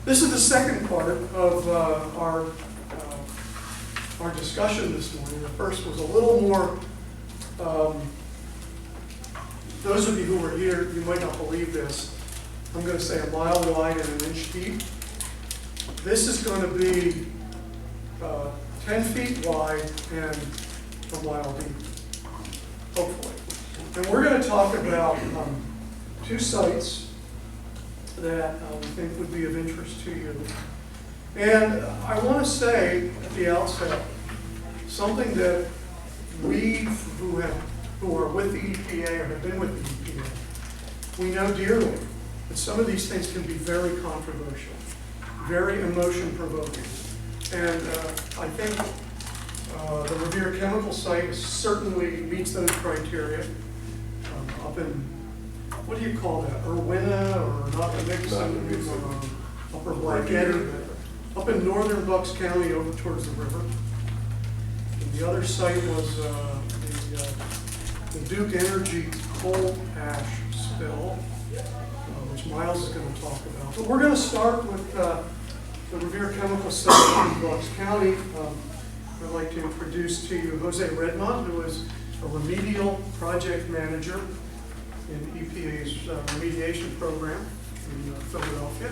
This is the second part of our discussion this morning. The first was a little more, those of you who were here, you might not believe this. I'm going to say a mile wide and an inch deep. This is going to be 10 feet wide and a mile deep, hopefully. And we're going to talk about two sites that we think would be of interest to you. And I want to say at the outset something that we who are with the EPA or have been with the EPA, we know dearly that some of these things can be very controversial, very emotion-provoking. And I think the Revere Chemical Site certainly meets those criteria. Up in, what do you call that, Irwina or not Nixon, Upper Black Eddy, up in northern Bucks County over towards the river. And the other site was the Duke Energy coal ash spill, which Miles is going to talk about. But we're going to start with the Revere Chemical Site in Bucks County. I'd like to introduce to you Jose Redmond, who is a remedial project manager in EPA's remediation program in Philadelphia.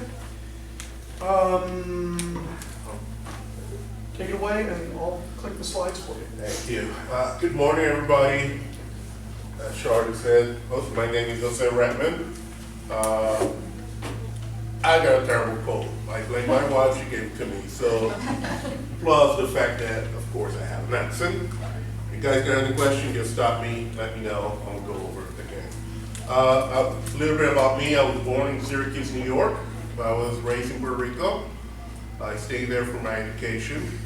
Take it away, and I'll click the slides for you. Thank you. Good morning, everybody. As Charlotte said, my name is Jose Redmond. I got a terrible cold. Like my wife, she gave it to me. So, plus the fact that, of course, I have an accent. If you guys got any questions, just stop me, let me know. I'll go over it again. A little bit about me. I was born in Syracuse, New York. I was raised in Puerto Rico. I stayed there for my education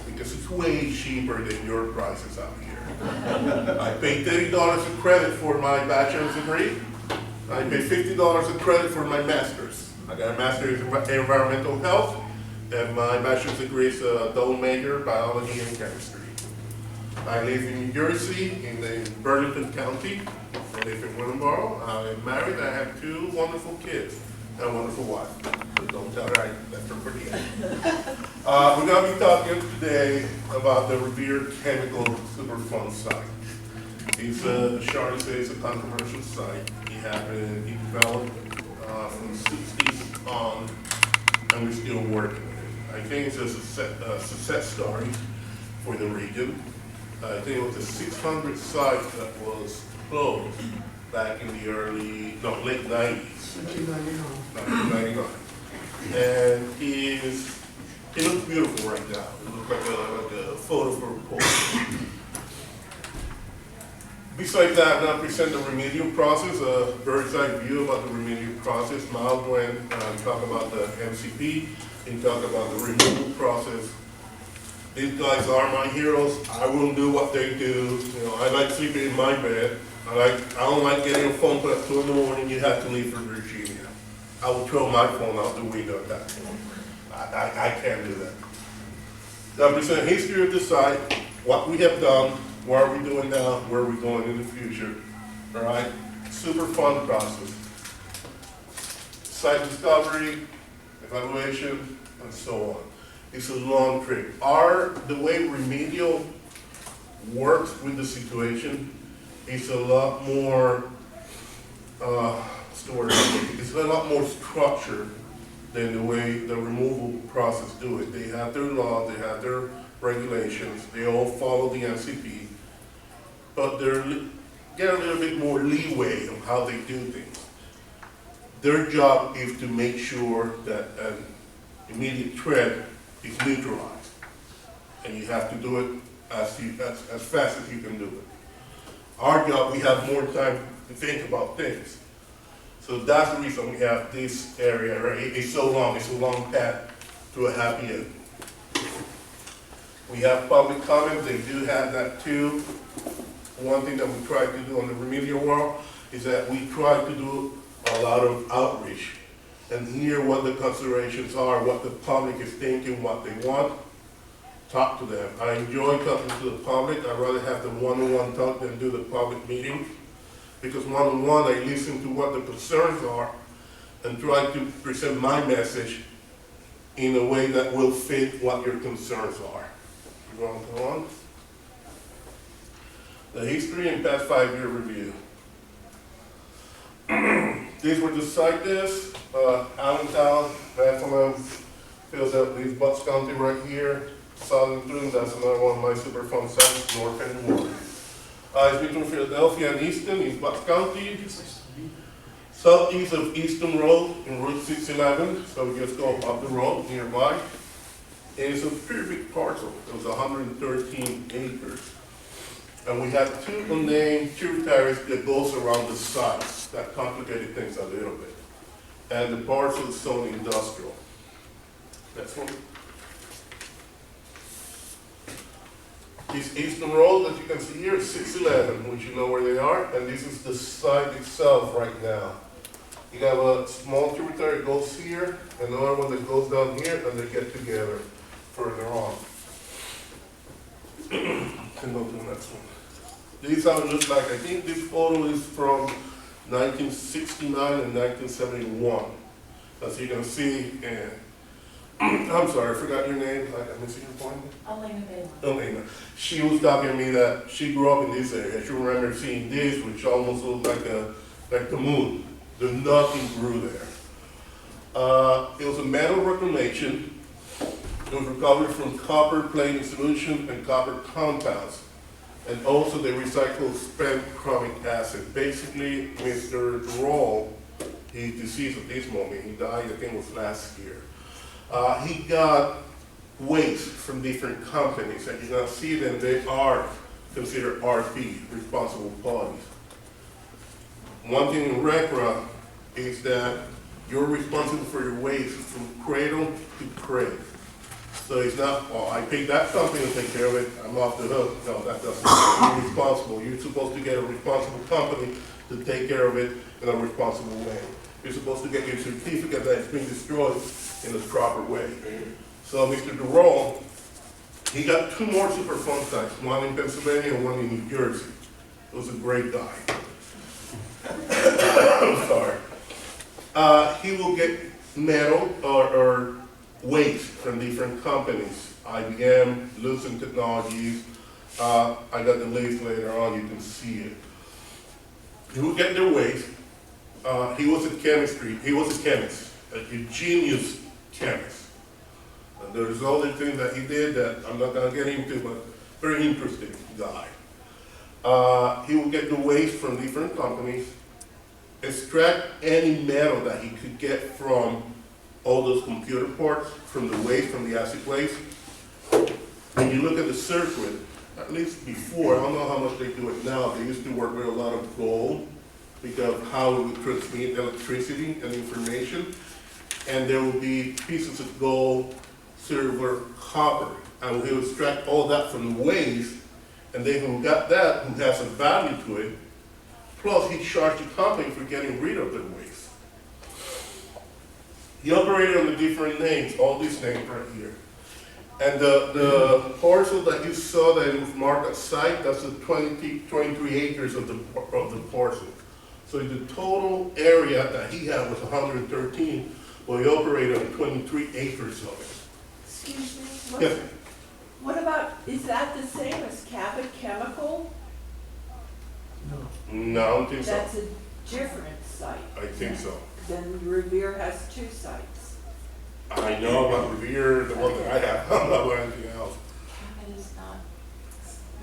because it's way cheaper than your prices out here. I paid $30 a credit for my bachelor's degree. I paid $50 a credit for my master's. I got a master's in environmental health, and my bachelor's degree is a double major, biology and chemistry. I live in New Jersey, in Burlington County. I live in Willingboro. I'm married. I have two wonderful kids and a wonderful wife. So don't tell her I left her for the end. We're going to be talking today about the Revere Chemical Superfund site. It's Charlotte says, a controversial site. He developed from the 60s on, and we're still working with it. I think it's a success story for the region. I think it was a 600 site that was closed back in the late 90s. 1999. And it looks beautiful right now. It looks like a photo for a post. Besides that, I'm going to present the remedial process, a bird's eye view about the remedial process. Miles went and talk about the MCP and talk about the removal process. These guys are my heroes. I will do what they do. You know, I like sleeping in my bed. I don't like getting a phone call at 2 in the morning. You have to leave for Virginia. I will throw my phone out the window at that point. I can't do that. So I'm presenting history of the site, what we have done, what are we doing now, where are we going in the future. All right, Superfund process. Site discovery, evaluation, and so on. It's a long trip. The way remedial works with the situation is a lot more, it's a lot more structured than the way the removal process do it. They have their laws, they have their regulations, they all follow the NCP, but they get a little bit more leeway on how they do things. Their job is to make sure that an immediate threat is neutralized, and you have to do it as fast as you can do it. Our job, we have more time to think about things. So that's the reason we have this area, right? It's so long, it's a long path to a happy end. We have public comment, they do have that too. One thing that we try to do on the remedial world is that we try to do a lot of outreach and hear what the considerations are, what the public is thinking, what they want. Talk to them. I enjoy talking to the public. I'd rather have the one-on-one talk than do the public meetings. Because one-on-one, I listen to what the concerns are, and try to present my message in a way that will fit what your concerns are. You want to go on? The history and past 5-year review. These were the site lists. Allentown, Bethlehem, Philadelphia, Bucks County right here. Southern Bloom, that's another one of my Superfund sites, North and Ward. It's between Philadelphia and Easton, in Bucks County. Southeast of Easton Road in Route 611, so we just go up the road nearby. And it's a pretty big parcel. It was 113 acres. And we had 2 unnamed tributaries that goes around the site. That complicated things a little bit. And the parcel is zoned industrial. Next one. This Eastern Road that you can see here is 611, which you know where they are. And this is the site itself right now. You have a small tributary that goes here, another one that goes down here, and they get together further on. Can go to the next one. This is how it looks like. I think this photo is from 1969 and 1971. As you can see, I'm sorry, I forgot your name. I missed your point. Elena Bailey. Elena. She was telling me that she grew up in this area. She remember seeing this, which almost looked like the moon. Nothing grew there. It was a metal reclamation. It was recovered from copper plating solution and copper compounds. And also they recycled spent chromic acid. Basically, Mr. Roll, he's deceased at this moment. He died, I think it was last year. He got waste from different companies, and you can see them, they are considered RP, responsible parties. One thing in RECRA is that you're responsible for your waste from cradle to grave. So it's not, oh, I paid that company to take care of it, I'm off the hook. No, that doesn't mean you're responsible. You're supposed to get a responsible company to take care of it in a responsible way. You're supposed to get your certificate that it's been destroyed in a proper way. So Mr. DeRoll, he got 2 more Superfund sites, one in Pennsylvania and one in New Jersey. It was a great guy. I'm sorry. He will get metal or waste from different companies, IBM, Lucent Technologies. I got the list later on, you can see it. He will get their waste. He was a chemist, a genius chemist. And there's other things that he did that I'm not gonna get into, but very interesting guy. He will get the waste from different companies, extract any metal that he could get from all those computer parts, from the waste, from the acid waste. When you look at the circuit, at least before, I don't know how much they do it now, they used to work with a lot of gold because of how it would transmit electricity and information. And there would be pieces of gold, silver, copper, and he would extract all that from the waste, and then who got that, who has a value to it, plus he charged the company for getting rid of the waste. He operated under different names, all these names right here. And the parcel that you saw that was marked as site, that's the 23 acres of the parcel. So the total area that he had was 113, well, he operated on 23 acres of it. Excuse me? Yes. What about, is that the same as Cabot Chemical? No, I don't think so. That's a different site. I think so. Then Revere has 2 sites. I know about Revere, the one that I have, I'm not about anything else. Cabot is not.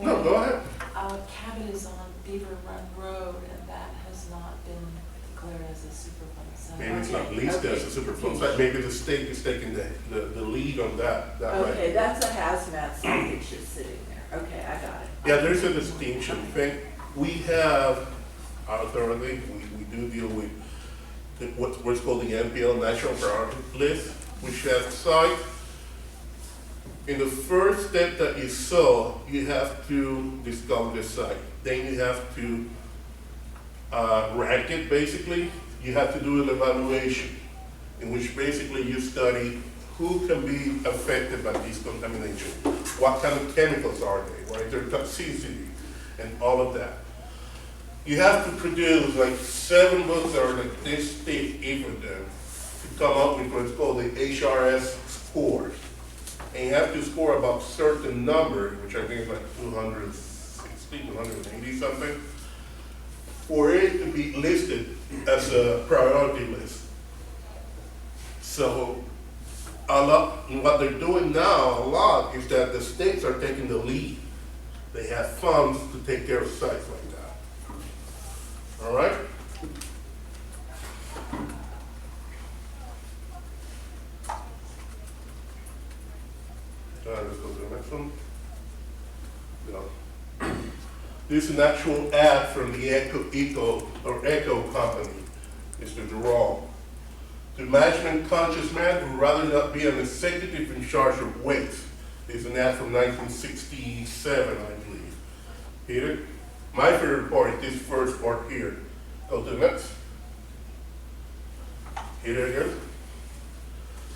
No, go ahead. Cabot is on Beaver Run Road, and that has not been declared as a Superfund site. Maybe it's not listed as a Superfund site, maybe the state is taking the lead on that right. Okay, that's a hazmat site that's just sitting there. Okay, I got it. Yeah, there's a distinction. We have our authority, we do deal with what's called the NPL National Priority List, which has sites. In the first step that you saw, you have to discover the site. Then you have to rank it, basically. You have to do an evaluation, in which basically you study who can be affected by this contamination, what kind of chemicals are they, what is their toxicity, and all of that. You have to produce like 7 books that are like this thick, even them, to come up with what's called the HRS scores. And you have to score about a certain number, which I think is like 260, 280 something, for it to be listed as a priority list. So what they're doing now a lot is that the states are taking the lead. They have funds to take care of sites like that. All right? Let's go to the next one. No. This is an actual ad from the Echo company, Mr. Durrell. To imagine a conscious man who would rather not be an executive in charge of waste. It's an ad from 1967, I believe. Peter? My favorite part is this first part here. Go to the next. Here it is.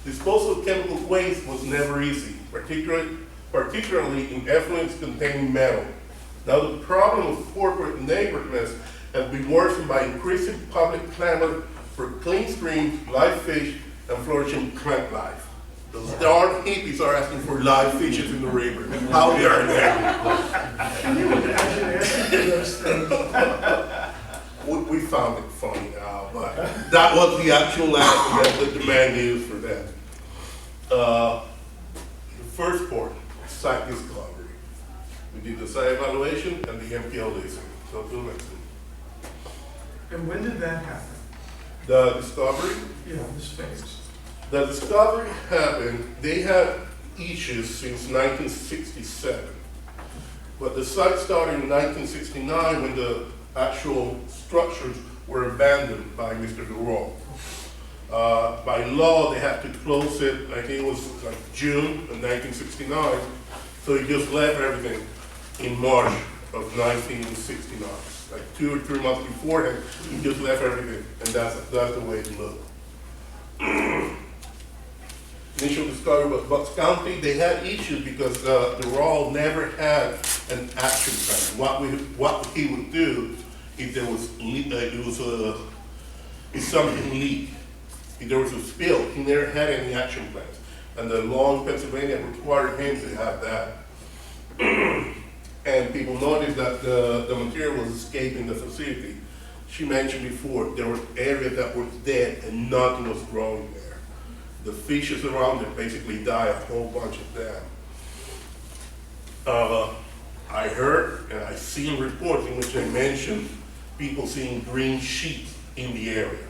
Disposal of chemical waste was never easy, particularly in effluents containing metal. Now the problem of corporate neighborliness has been worsened by increasing public clamor for clean streams, live fish, and flourishing plant life. Those darn hippies are asking for live fishes in the river. How dare they? Can you imagine asking for those things? We found it funny now, but that was the actual ad that the demand used for that. The first part, site discovery. We did the site evaluation and the MPL leasing. So to the next one. And when did that happen? The discovery. Yeah, this phase. The discovery happened, they had issues since 1967. But the site started in 1969 when the actual structures were abandoned by Mr. Durrell. By law, they had to close it, I think it was like June of 1969. So he just left everything in March of 1969. Like 2 or 3 months beforehand, he just left everything, and that's the way it looked. Initial discovery was Bucks County. They had issues because the Raw never had an action plan. What he would do if there was if something leaked, if there was a spill, he never had any action plans. And the law in Pennsylvania required him to have that. And people noticed that the material was escaping the facility. She mentioned before, there were areas that were dead and nothing was growing there. The fishes around it basically died, a whole bunch of them. I heard and I seen reports in which they mentioned people seeing green sheets in the area.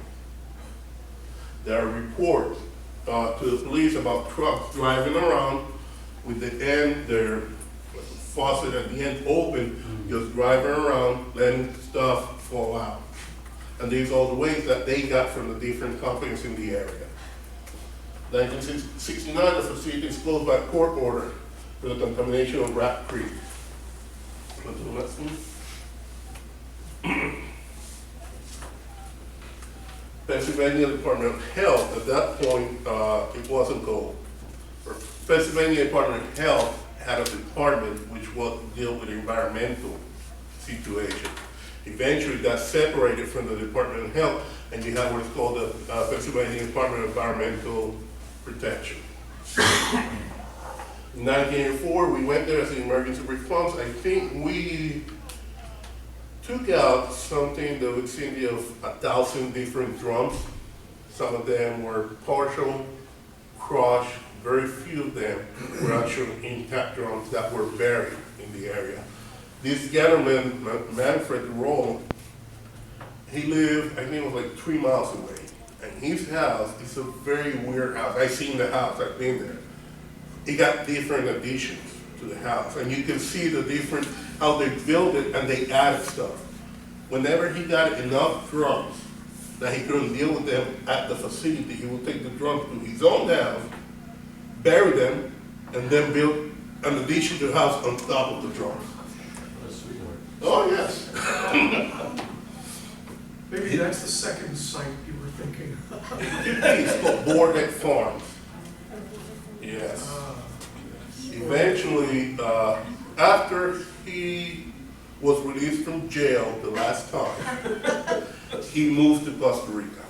There are reports to the police about trucks driving around with their faucet at the end open, just driving around, letting stuff fall out. And these are the ways that they got from the different companies in the area. 1969, the facility is closed by court order for the contamination of Rat Creek. Go to the next one. Pennsylvania Department of Health, at that point, it wasn't gold. Pennsylvania Department of Health had a department which was to deal with environmental situation. Eventually, that separated from the Department of Health, and you have what's called the Pennsylvania Department of Environmental Protection. In 1984, we went there as an emergency response. I think we took out something that would seem of 1,000 different drums. Some of them were partial, crushed. Very few of them were actually intact drums that were buried in the area. This gentleman, Manfred Roll, he lived, I think it was like 3 miles away. And his house is a very weird house. I've seen the house, I've been there. He got different additions to the house. And you can see the different, how they built it and they added stuff. Whenever he got enough drums that he couldn't deal with them at the facility, he would take the drums to his own house, bury them, and then build an addition to the house on top of the drums. Oh, yes. Maybe that's the second site you were thinking. It's called Bordeck Farms. Yes. Eventually, after he was released from jail the last time, he moved to Costa Rica.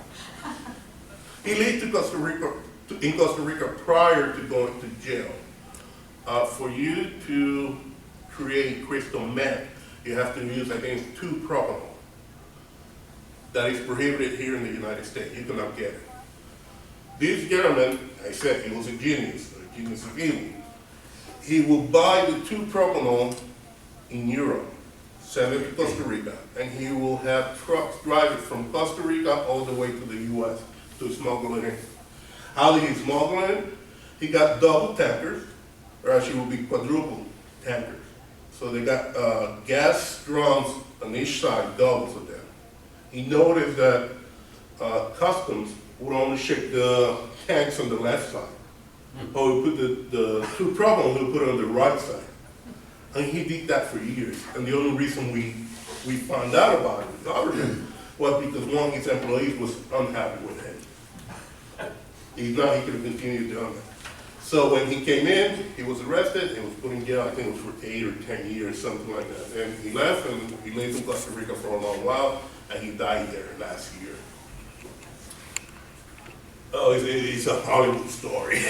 He lived in Costa Rica prior to going to jail. For you to create crystal meth, you have to use, I think, 2-propanol. That is prohibited here in the United States. You cannot get it. This gentleman, I said he was a genius of evil. He will buy the 2-propanol in Europe, send it to Costa Rica, and he will have trucks drive it from Costa Rica all the way to the U.S. to smuggle it in. How did he smuggle it in? He got double tankers, or actually will be quadruple tankers. So they got gas drums on each side, doubles of them. He noticed that customs would only ship the tanks on the left side. Or we put the 2-propanol, he would put it on the right side. And he did that for years. And the only reason we found out about it, the government, was because one of his employees was unhappy with him. He thought he could have continued doing it. So when he came in, he was arrested and was put in jail, I think it was for 8 or 10 years, something like that. And he left and he lived in Costa Rica for a long while, and he died there last year. Oh, it's a Hollywood story.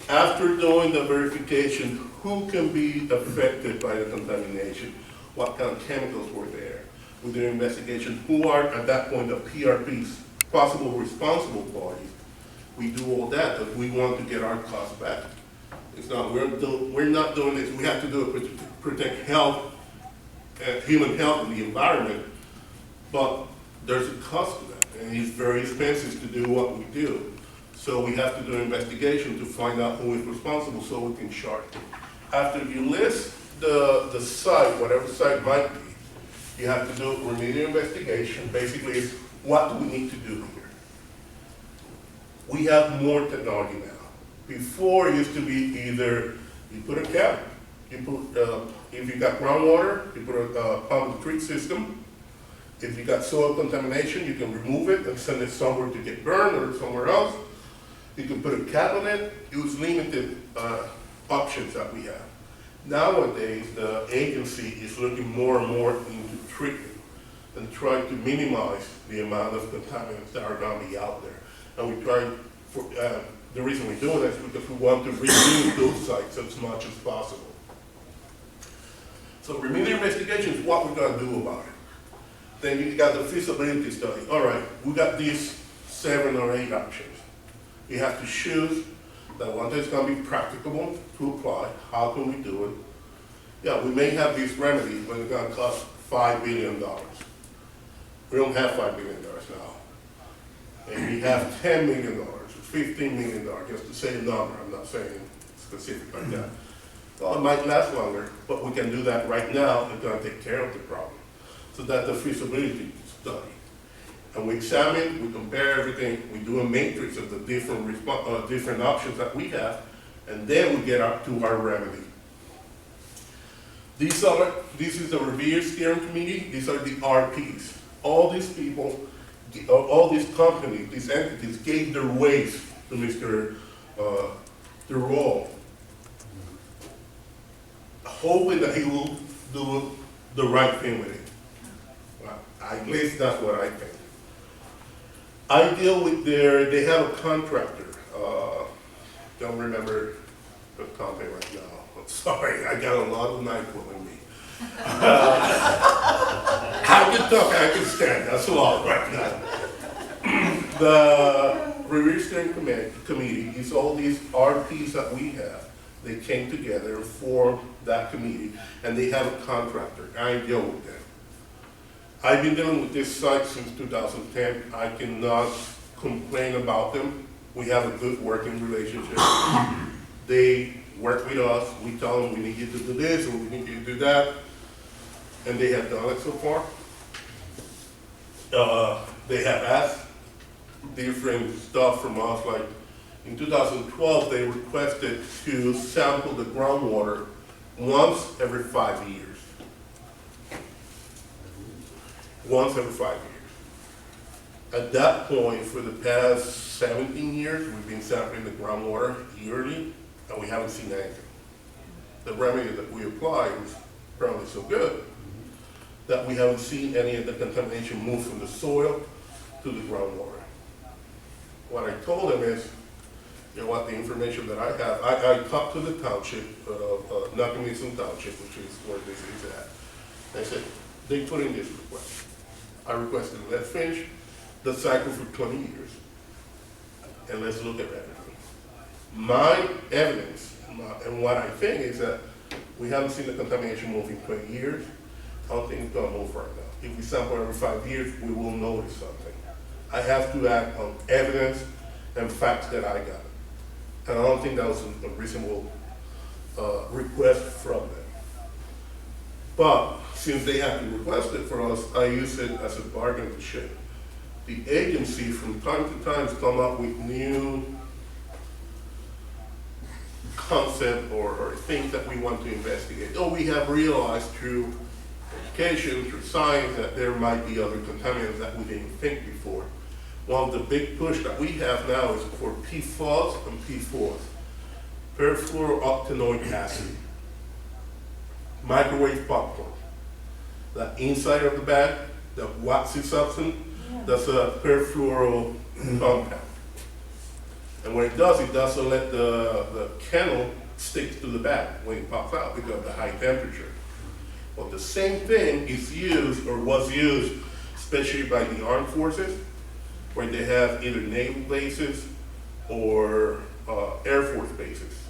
After doing the verification, who can be affected by the contamination? What kind of chemicals were there? With the investigation, who are at that point the PRPs, possible responsible parties? We do all that, but we want to get our costs back. It's not, we're not doing this, we have to do it to protect health, human health and the environment, but there's a cost to that, and it's very expensive to do what we do. So we have to do an investigation to find out who is responsible so we can charge them. After you list the site, whatever site might be, you have to do a remedial investigation. Basically, it's what do we need to do here? We have more technology now. Before it used to be either you put a cap, you put, if you got groundwater, you put a pump and treat system. If you got soil contamination, you can remove it and send it somewhere to get burned or somewhere else. You can put a cap on it. It was limited options that we have. Nowadays, the agency is looking more and more into treatment and trying to minimize the amount of contaminants that are going to be out there. And we try, the reason we're doing that is because we want to reduce those sites as much as possible. So remedial investigation is what we're going to do about it. Then you got the feasibility study. All right, we got these 7 or 8 options. You have to choose that one that's going to be practicable to apply. How can we do it? Yeah, we may have these remedies, but it's going to cost $5 billion. We don't have $5 billion now. And we have $10 million, $15 million, just to say a number. I'm not saying specific like that. Well, it might last longer, but we can do that right now. It's going to take care of the problem. So that's the feasibility study. And we examine, we compare everything, we do a matrix of the different options that we have, and then we get up to our remedy. This is the Revere Steering Committee. These are the RPs. All these people, all these companies, these entities gave their waste to Mr. Durall, hoping that he will do the right thing with it. Well, at least that's what I think. I deal with they have a contractor. Don't remember the company right now. I'm sorry, I got a lot of NyQuil in me. I can talk, I can stand, that's a lot right now. The Revere Steering Committee is all these RPs that we have. They came together and formed that committee, and they have a contractor. I deal with them. I've been dealing with this site since 2010. I cannot complain about them. We have a good working relationship. They work with us. We tell them we need you to do this or we need you to do that. And they have done it so far. They have asked different stuff from us. Like in 2012, they requested to sample the groundwater once every 5 years. Once every 5 years. At that point, for the past 17 years, we've been sampling the groundwater yearly, and we haven't seen anything. the remedy that we applied was probably so good that we haven't seen any of the contamination move from the soil to the groundwater. What I told him is, you know what, the information that I have, I talked to the township, Nakamitsu Township, which is where this is at. I said, they put in this request. I requested, let's finish the cycle for 20 years, and let's look at everything. My evidence, and what I think is that we haven't seen the contamination move in 20 years. I don't think it's gonna move right now. If we sample every 5 years, we will notice something. I have to act on evidence and facts that I got. And I don't think that was a reasonable request from them. But since they have to request it for us, I use it as a bargaining chip. The agency from time to time come up with new concept or things that we want to investigate. Oh, we have realized through education, through science, that there might be other contaminants that we didn't think before. One of the big push that we have now is for PFOS and PFOS, perfluorooctanoic acid, microwave popcorn. The inside of the bag, the waxy substance, that's a perfluoro compound. And when it doesn't let the kernel stick to the bag when it pops out because of the high temperature. Well, the same thing is used or was used, especially by the armed forces, where they have either naval bases or Air Force bases.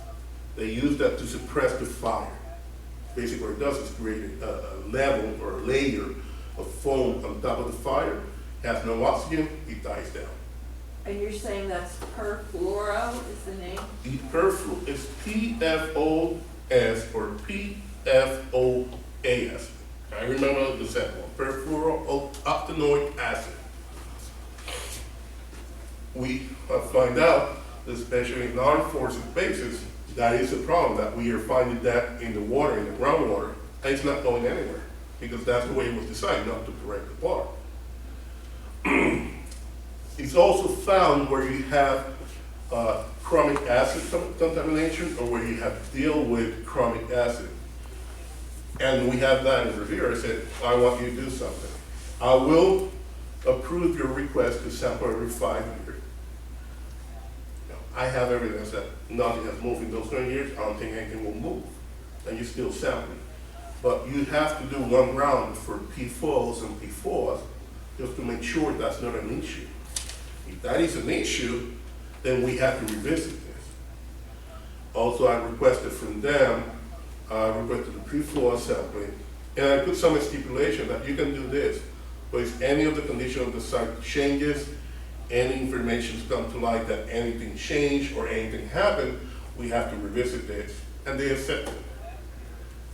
They use that to suppress the fire. Basically what it does is create a level or a layer of foam on top of the fire, has no oxygen, it dies down. And you're saying that's perfluoro is the name? The perfluoro is PFOS or PFOAS. I remember the second one, perfluorooctanoic acid. We find out, especially in armed forces bases, that is a problem, that we are finding that in the water, in the groundwater, and it's not going anywhere, because that's the way it was designed, not to correct the part. It's also found where you have chromic acid contamination or where you have to deal with chromic acid. And we have that in review. I said, I want you to do something. I will approve your request to sample every 5 years. I have evidence that nothing has moved in those 20 years. I don't think anything will move. And you're still sampling. But you have to do one round for PFOS and PFOS just to make sure that's not an issue. If that is an issue, then we have to revisit this. Also, I requested from them, I requested the PFOS sampling, and I put some stipulation that you can do this, but if any of the condition of the site changes, any information come to light that anything changed or anything happened, we have to revisit this, and they accepted it.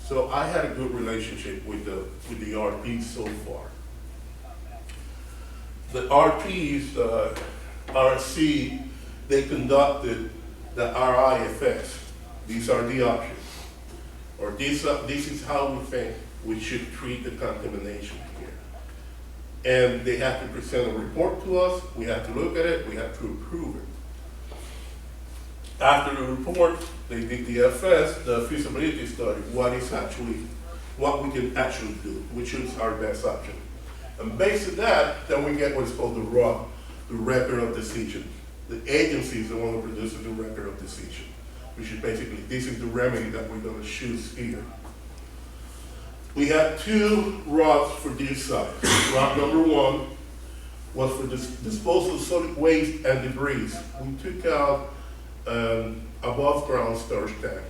So I had a good relationship with the RPs so far. The RPs, RC, they conducted the RIFS. These are the options. Or this is how we think we should treat the contamination here. And they have to present a report to us, we have to look at it, we have to approve it. After the report, they did the FS, the feasibility study, what we can actually do, which is our best option. And based on that, then we get what's called the ROD, the record of decision. The agency is the one who produces the record of decision, which is basically, this is the remedy that we're going to choose here. We had 2 RODs for this site. ROD number 1 was for disposal of solid waste and debris. We took out above ground storage tank.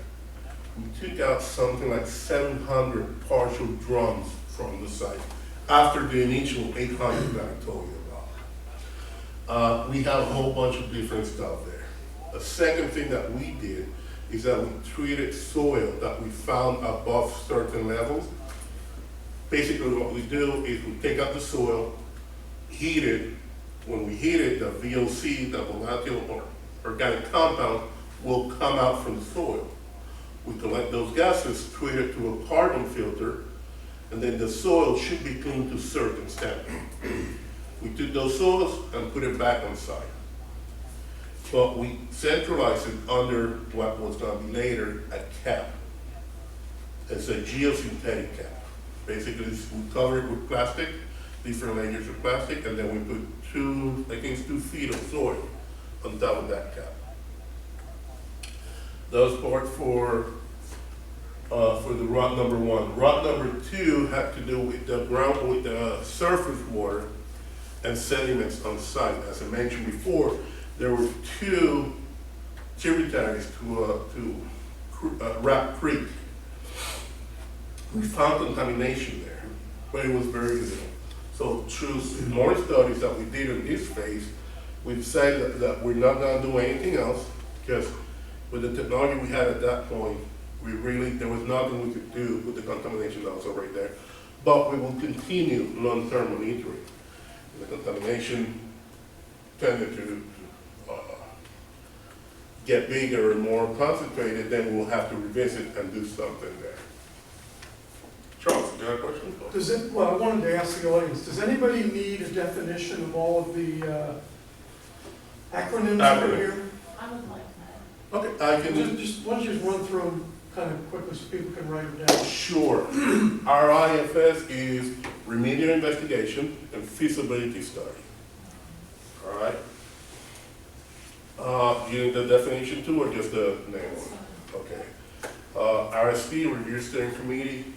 We took out something like 700 partial drums from the site after the initial 800 that I told you about. We have a whole bunch of different stuff there. The second thing that we did is that we treated soil that we found above certain levels. Basically what we do is we take out the soil, heat it. When we heat it, the VOC, the volatile or organic compound, will come out from the soil. We collect those gases, treat it to a carbon filter, and then the soil should be cleaned to a certain standard. We took those soils and put it back on site. But we centralized it under what was going to be later a cap. It's a geosynthetic cap. Basically, we cover it with plastic, different layers of plastic, and then we put 2 feet of soil on top of that cap. Those part for the rod number 1. Rod number 2 had to do with the ground, with the surface water and sediments on site. As I mentioned before, there were 2 tributaries to Rat Creek. We found contamination there, but it was very little. So through more studies that we did in this phase, we've said that we're not gonna do anything else, because with the technology we had at that point, there was nothing we could do with the contamination that was already there. But we will continue long-term monitoring. The contamination tended to get bigger and more concentrated, then we'll have to revisit and do something there. Charles, you got a question? Well, I wanted to ask the audience, does anybody need a definition of all of the acronyms that are here? I would like that. Okay, I can. Why don't you just run through them kind of quickly so people can write them down? Sure. RIFS is remedial investigation and feasibility study. All right. You need the definition too, or just the name? Okay. RSP, Review Steering Committee.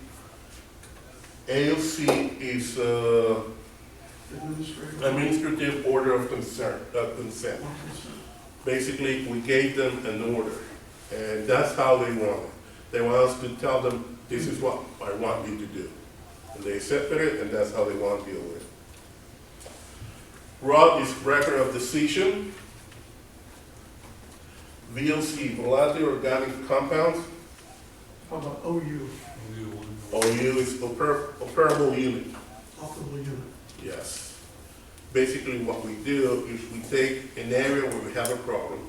AOC is Administrative Order of Consent. Basically, we gave them an order, and that's how they want it. They want us to tell them, this is what I want you to do. And they accepted it, and that's how they want to deal with it. ROD is Record of Decision. VOC, Volatile Organic Compounds. How about OU? OU is Operable Unit. Operable unit. Yes. Basically what we do is we take an area where we have a problem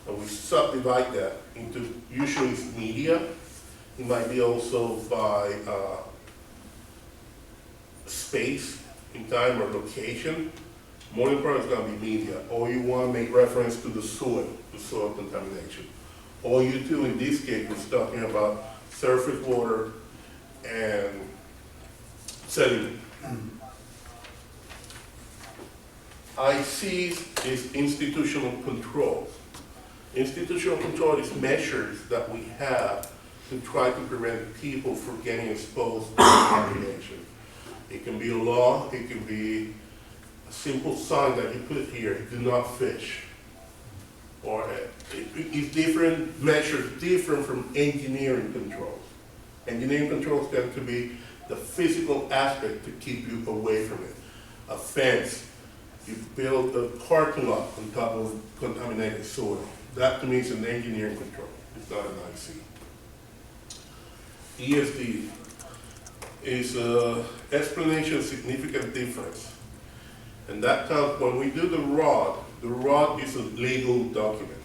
and we subdivide that into, usually it's media. It might be also by space in time or location. More important is going to be media. OU1 make reference to the soil contamination. OU2 in this case was talking about surface water and sediment. IC is institutional control. Institutional control is measures that we have to try to prevent people from getting exposed to contamination. It can be a law, it can be a simple sign that you put here, do not fish. Or it's different measures, different from engineering controls. Engineering controls tend to be the physical aspect to keep you away from it. A fence, you build a parking lot on top of contaminated soil. That to me is an engineering control, it's not an IC. ESD is explanation of significant difference. And that comes, when we do the ROD is a legal document.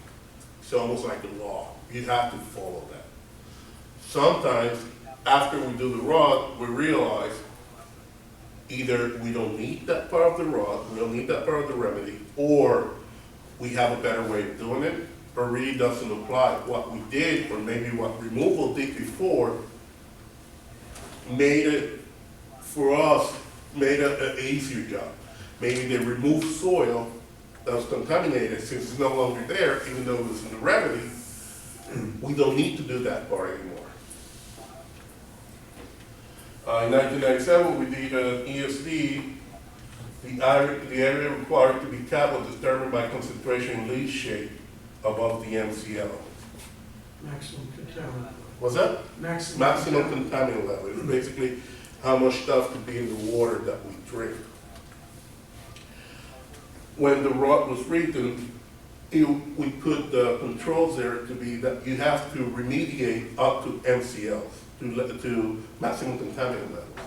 It's almost like a law. You have to follow that. Sometimes, after we do the ROD, we realize either we don't need that part of the ROD, we don't need that part of the remedy, or we have a better way of doing it, or really doesn't apply. What we did, or maybe what removal did before, made it, for us, made it an easier job. Maybe they removed soil that was contaminated since it's no longer there, even though it was in the remedy. We don't need to do that part anymore. In 1997, we did an ESD. The area required to be capped was determined by concentration in leach shape above the MCL. Maximum contaminant. What's that? Maximum contaminant level. It's basically how much stuff could be in the water that we drink. When the ROD was written, we put the controls there to be that you have to remediate up to MCLs, to maximum contaminant levels.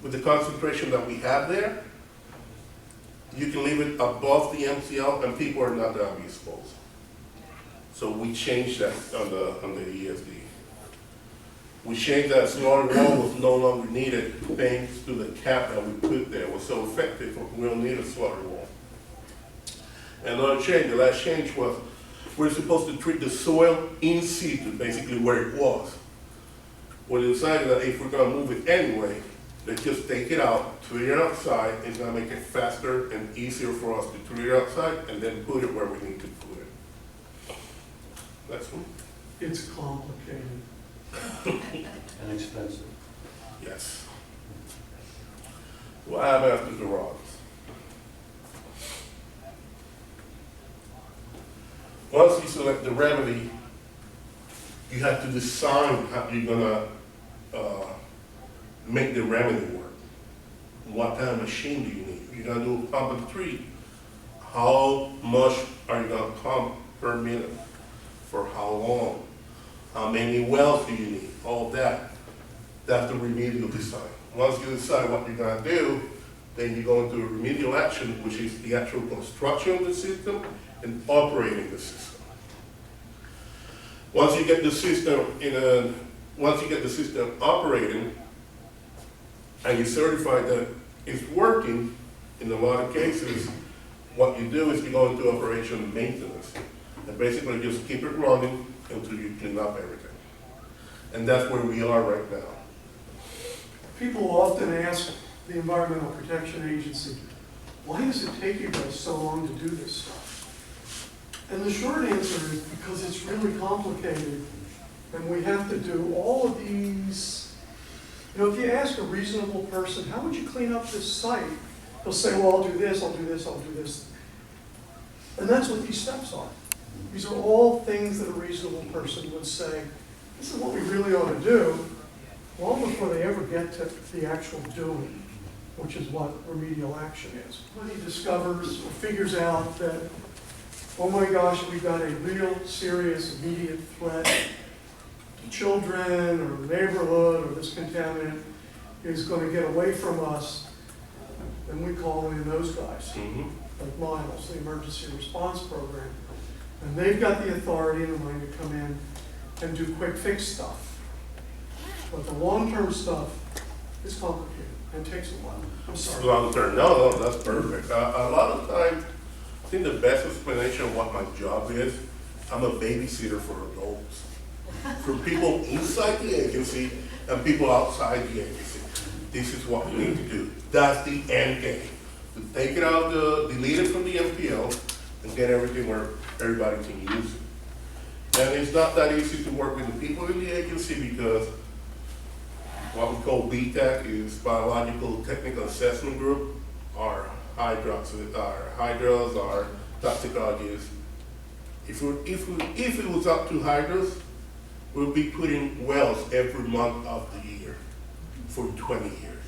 With the concentration that we have there, you can leave it above the MCL and people are not going to be exposed. So we changed that on the ESD. We changed that slaughter wall was no longer needed thanks to the cap that we put there. It was so effective, we don't need a slaughter wall. Another change, the last change was we're supposed to treat the soil in situ, basically where it was. we decided that if we're gonna move it anyway, let's just take it out, treat it outside, it's gonna make it faster and easier for us to treat it outside and then put it where we need to put it. That's one. It's complicated. And expensive. Yes. What happens after the rocks? Once you select the remedy, you have to decide how you're gonna make the remedy work. What kind of machine do you need? You're gonna do a pump and treat. How much are you gonna pump per minute? For how long? How many wells do you need? All that. That's the remedial design. Once you decide what you're gonna do, then you go into a remedial action, which is the actual construction of the system and operating the system. Once you get the system operating, and you certify that it's working, in a lot of cases, what you do is you go into operation maintenance, and basically just keep it running until you clean up everything. And that's where we are right now. People often ask the Environmental Protection Agency, why does it take you guys so long to do this stuff? And the short answer is because it's really complicated, and we have to do all of these. You know, if you ask a reasonable person, how would you clean up this site? They'll say, well, I'll do this, I'll do this, I'll do this. And that's what these steps are. These are all things that a reasonable person would say, this is what we really ought to do, long before they ever get to the actual doing, which is what remedial action is. When he discovers or figures out that, oh my gosh, we've got a real serious immediate threat to children or the neighborhood, or this contaminant is going to get away from us, then we call in those guys, like Miles, the Emergency Response Program. And they've got the authority and the money to come in and do quick fix stuff. But the long-term stuff is complicated and takes a while. I'm sorry. Long term, no, that's perfect. A lot of times, I think the best explanation of what my job is, I'm a babysitter for adults. For people inside the agency and people outside the agency. This is what we need to do. That's the end game. To take it out, delete it from the MPL and get everything where everybody can use it. And it's not that easy to work with the people in the agency because what we call BTAC is Biological Technical Assessment Group, our hydros, our toxicologists. If it was up to hydros, we'll be putting wells every month of the year for 20 years.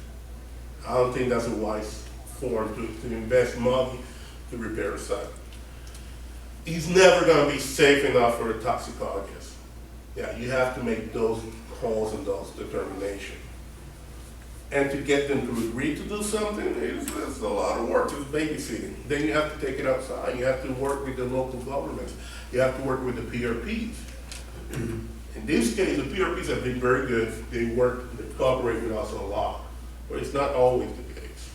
I don't think that's a wise form to invest money to repair a site. It's never going to be safe enough for a toxicologist. Yeah, you have to make those calls and those determinations. And to get them to agree to do something is a lot of work. It's babysitting. Then you have to take it outside. You have to work with the local governments. You have to work with the PRPs. In this case, the PRPs have been very good. They cooperate with us a lot, but it's not always the case.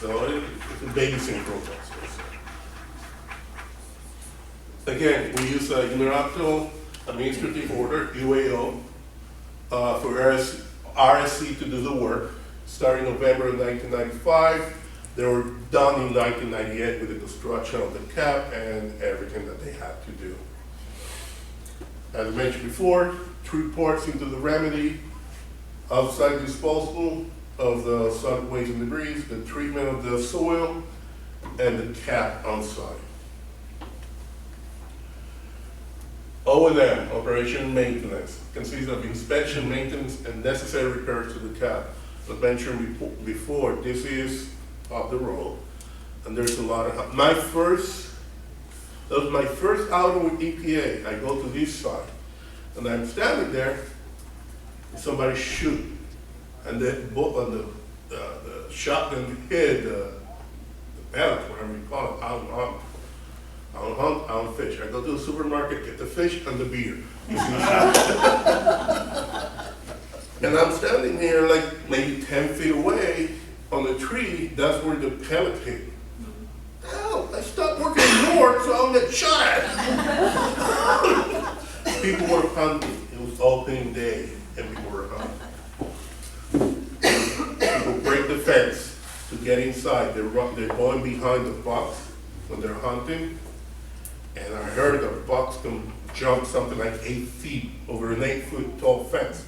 So it's a babysitting process. Again, we use a unilateral administrative order, UAO, for RSC to do the work. Starting November of 1995, they were done in 1998 with the construction of the cap and everything that they had to do. As I mentioned before, 3 parts into the remedy: outside disposal of the solid waste and debris, the treatment of the soil, and the cap on site. O&M, operation and maintenance, consists of inspection, maintenance, and necessary repairs to the cap. As mentioned before, this is off the road, and there's a lot of, that was my first outing with EPA. I go to this side, and I'm standing there, and somebody shoot, and then the shotgun hit the pellet, whatever you call it, out on hunt, on fish. I go to the supermarket, get the fish and the beer. And I'm standing here like maybe 10 feet away on the tree. That's where the pellet hit. Hell, I stopped working north, so I'll get shot at. People were hunting. It was opening day, and people were hunting. inside. They're going behind the bucks when they're hunting. And I heard the bucks can jump something like 8 feet over an 8-foot tall fence.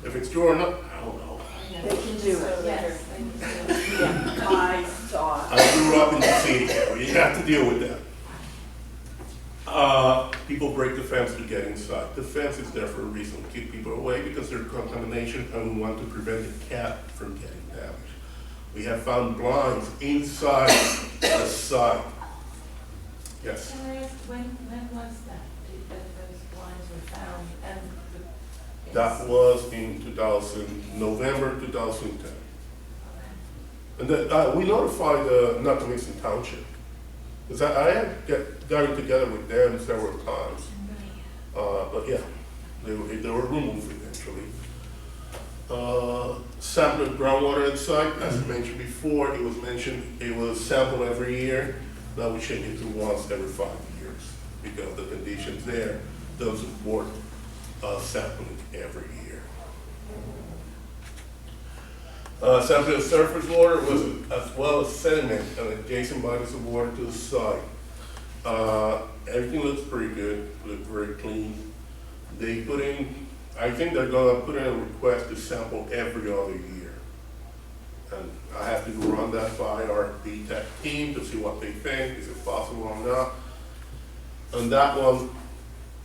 If it's true or not, I don't know. They can do it. Yes, they can do it. Yeah, I saw it. I grew up in the city area, you have to deal with that. People break the fence to get inside. The fence is there for a reason, to keep people away because there's contamination and we want to prevent the cat from getting damaged. We have found blinds inside the site. Yes. Can I ask, when was that, that those blinds were found and the? That was in November 2010. And then, we notified Nottingham Township. Because I had gotten together with them several times. But yeah, they were removed eventually. Sample of groundwater inside, as I mentioned before, it was sampled every year. Now we change it to once every 5 years because the conditions there don't support sampling every year. Sampling of surface water was as well as sediment and adjacent bodies of water to the site. Everything looks pretty good, looks very clean. They put in, I think they're gonna put in a request to sample every other year. And I have to run that by our BTEC team to see what they think, is it possible or not. And that one,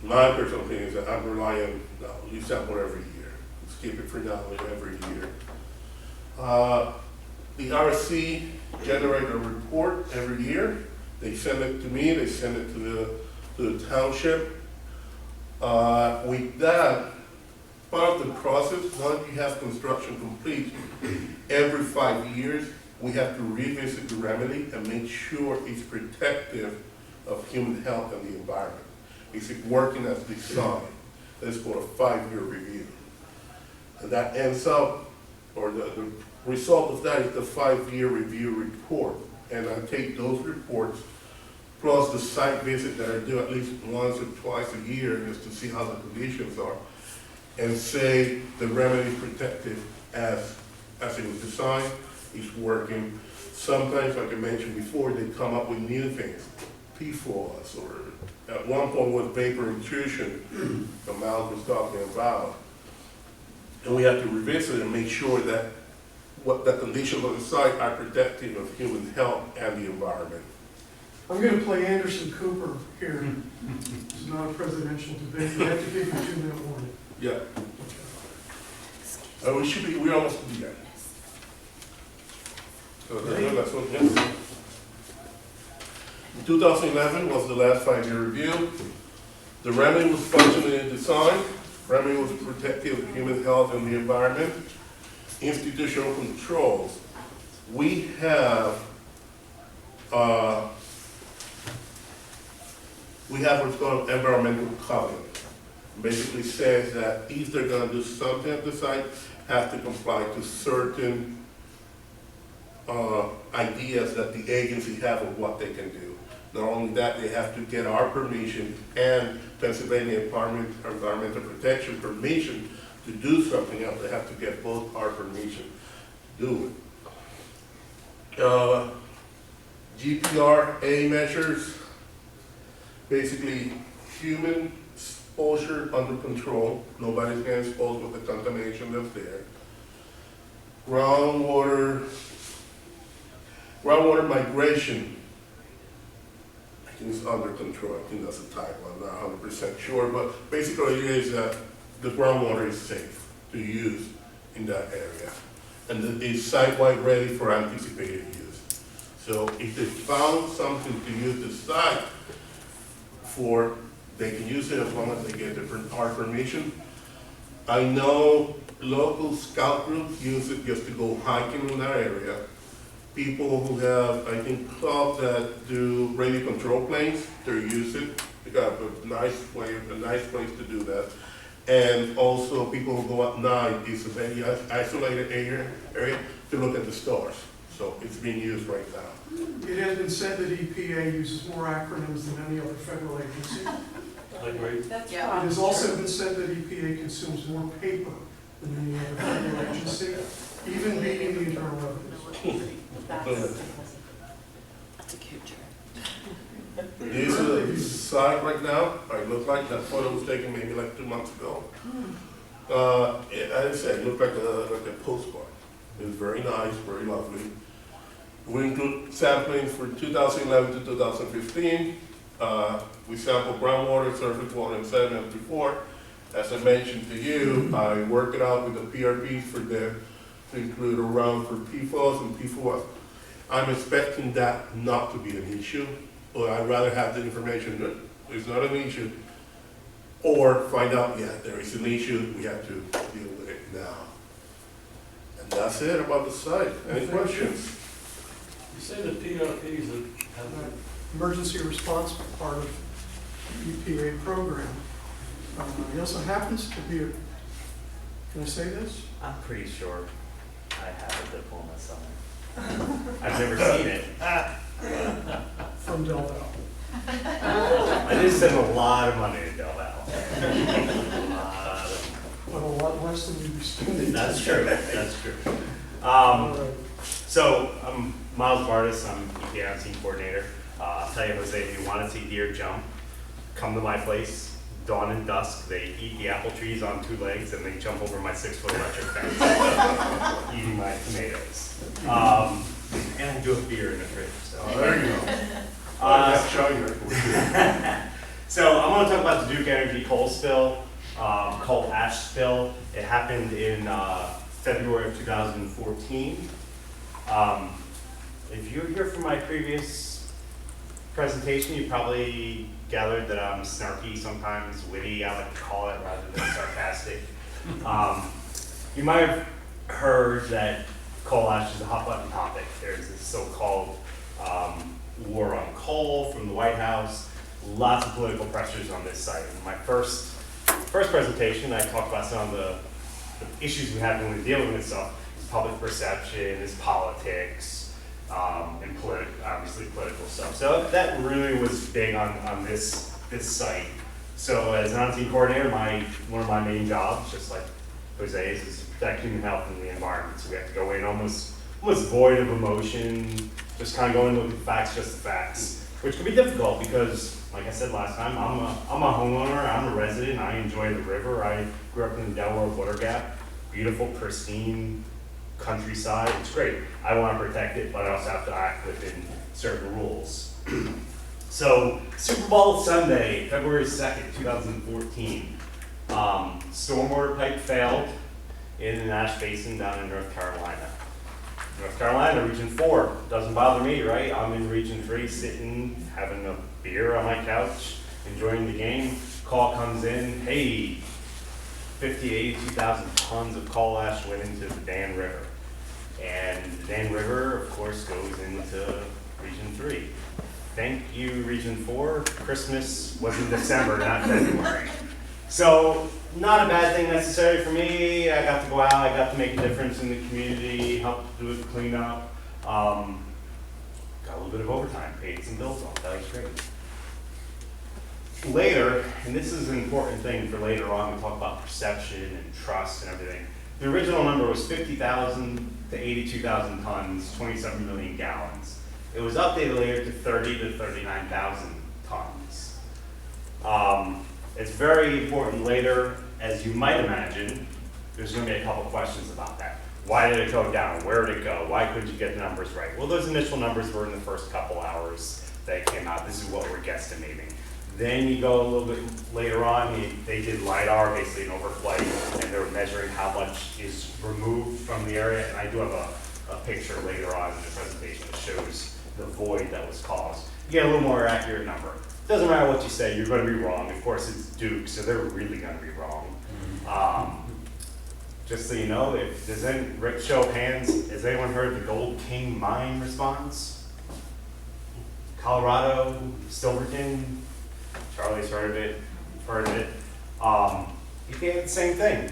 my personal opinion is that I'm relying, no, you sample every year. Let's keep it for now every year. The RC generate a report every year. They send it to me, they send it to the township. With that, part of the process, once you have construction complete, every 5 years, we have to revisit the remedy and make sure it's protective of human health and the environment. Is it working as designed? That's for a 5-year review. And that ends up, or the result of that is the 5-year review report. And I take those reports plus the site visit that I do at least once or twice a year just to see how the conditions are and say the remedy is protective as it was designed, it's working. Sometimes, like I mentioned before, they come up with new things, PFOS, or at one point was vapor intrusion, the Miles was talking about. And we have to revisit and make sure that what the conditions of the site are protective of human health and the environment. I'm gonna play Anderson Cooper here. It's not a presidential debate, you have to give your 2-minute warning. Yeah. We're almost to be there. So that's what, yes. 2011 was the last 5-year review. The remedy was functionally designed. Remedy was protective of human health and the environment. Institutional controls. We have what's called an environmental covenant. Basically says that if they're going to do something at the site, have to comply to certain ideas that the agency have of what they can do. Not only that, they have to get our permission and Pennsylvania Environmental Protection permission to do something else. They have to get both our permission to do it. GPRA measures, basically human exposure under control. Nobody's getting exposed with the contamination that's there. Groundwater migration, I think it's under control. I think that's a typo, I'm not 100% sure, but basically it is that the groundwater is safe to use in that area. And it is site-wide ready for anticipated use. So if they found something to use the site for, they can use it as long as they get our permission. I know local scout groups use it just to go hiking in that area. People who have, I think, clubs that do radio control planes, they use it. They got a nice place to do that. And also people who go at night, it's a very isolated area to look at the stars. So it's being used right now. It has been said that EPA uses more acronyms than any other federal agency. I agree. That's It probably has also true. been said that EPA consumes more paper than any other federal agency, even beating the Internal Revenue. That's a cute tree. This is a site right now. I look like that photo was taken maybe like 2 months ago. As I said, it looked like a postcard. It was very nice, very lovely. We include sampling for 2011 to 2015. We sampled groundwater, surface water, and sediment before. As I mentioned to you, I work it out with the PRBs for them to include a round for PFOS and PFOS. I'm expecting that not to be an issue, but I'd rather have the information that it's not an issue, or find out, yeah, there is an issue, we have to deal with it now. And that's it about the site. Any questions? You say the PRPs that have, Emergency response part of the EPA program. He also happens to be can I say this? I'm pretty sure I have a diploma somewhere. I've never seen it. From Del Valle. I did spend a lot of money in Del Valle. But a lot less than you'd be spending. That's true, that's true. All right. So I'm Miles Bartis, I'm EPA on-scene coordinator. I'll tell you, Jose, if you want to see deer jump, come to my place. Dawn and dusk, they eat the apple trees on 2 legs and they jump over my 6-foot electric fence, eating my tomatoes. And I do have beer in the fridge. So There you go. So I'm going to talk about the Duke Energy coal spill, coal ash spill. It happened in February of 2014. If you were here for my previous presentation, you probably gathered that I'm snarky, sometimes witty, I like to call it, rather than sarcastic. You might have heard that coal ash is a hot button topic. There's this so-called war on coal from the White House, lots of political pressures on this site. In my first presentation, I talked about some of the issues we have when we're dealing with stuff. It's public perception, it's politics, and obviously political stuff. So that really was big on this site. So as an on-scene coordinator, one of my main jobs, just like Jose's, is to protect human health and the environment. So we have to go in almost void of emotion, just kind of go in and look at the facts, just the facts, which can be difficult because, like I said last time, I'm a homeowner, I'm a resident, I enjoy the river. I grew up in the Delaware Water Gap, beautiful, pristine countryside. It's great. I want to protect it, but I also have to act within certain rules. So Super Bowl Sunday, February 2nd, 2014, stormwater pipe failed in an ash basin down in North Carolina. North Carolina, Region 4, doesn't bother me, right? I'm in Region 3, sitting, having a beer on my couch, enjoying the game. Call comes in, hey, 82,000 tons of coal ash went into the Dan River. And the Dan River, of course, goes into Region 3. Thank you, Region 4. Christmas was in December, not February. So, not a bad thing necessarily for me. I got to go out, I got to make a difference in the community, help do the cleanup. Got a little bit of overtime, paid some bills off, that was great. Later, and this is an important thing for later on, we talk about perception and trust and everything. The original number was 50,000 to 82,000 tons, 27 million gallons. It was updated later to 30 to 39,000 tons. It's very important later, as you might imagine, there's going to be a couple questions about that. Why did it go down? Where did it go? Why couldn't you get the numbers right? Well, those initial numbers were in the first couple hours that came out. This is what we're guesstimating. Then you go a little bit later on, they did LiDAR, basically an overflight, and they were measuring how much is removed from the area. And I do have a picture later on in the presentation that shows the void that was caused. You get a little more accurate number. Doesn't matter what you say, you're going to be wrong. Of course, it's Duke, so they're really going to be wrong. Just so you know, show of hands, has anyone heard the Gold King mine response? Colorado, Silverton, Charlie's heard of it, You get the same thing.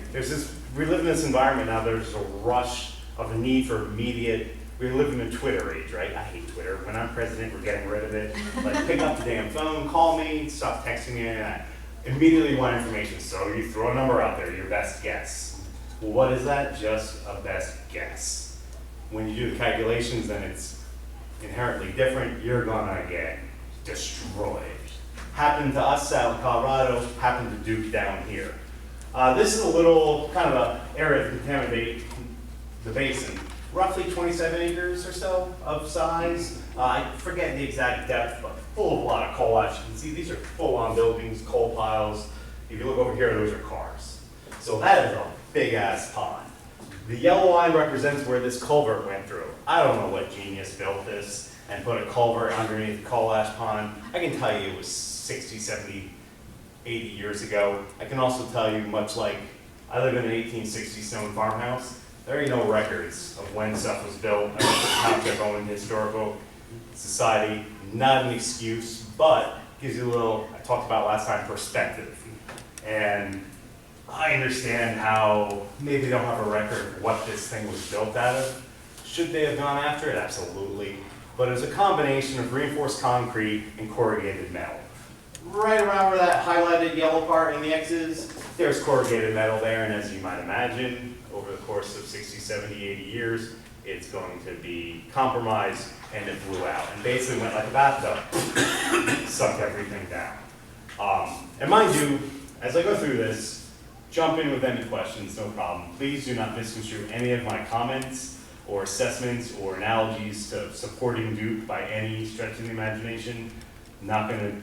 We live in this environment now, there's a rush of a need for immediate, we live in a Twitter age, right? I hate Twitter. When I'm president, we're getting rid of it. Like, pick up the damn phone, call me, stop texting me, and I immediately want information. So you throw a number out there, your best guess. Well, what is that? Just a best guess. when you do the calculations and it's inherently different, you're gonna get destroyed. Happened to us out in Colorado, happened to Duke down here. This is a little kind of an area to contaminate the basin. Roughly 27 acres or so of size. I forget the exact depth, but full of a lot of coal ash. You can see these are full-on buildings, coal piles. If you look over here, those are cars. So that is a big-ass pond. The yellow line represents where this culvert went through. I don't know what genius built this and put a culvert underneath the coal ash pond. I can tell you it was 60, 70, 80 years ago. I can also tell you, much like I live in an 1860 stone farmhouse, there ain't no records of when stuff was built. I went to the Township Owned Historical Society, not an excuse, but gives you a little, I talked about last time, perspective. And I understand how maybe they don't have a record of what this thing was built out of. Should they have gone after it? Absolutely. But it was a combination of reinforced concrete and corrugated metal. Right around where that highlighted yellow part in the X is, there's corrugated metal there, and as you might imagine, over the course of 60, 70, 80 years, it's going to be compromised, and it blew out. And basically went like a bathtub, sucked everything down. And mind you, as I go through this, jump in with any questions, no problem. Please do not misconstrue any of my comments or assessments or analogies to supporting Duke by any stretch of the imagination. Not going to,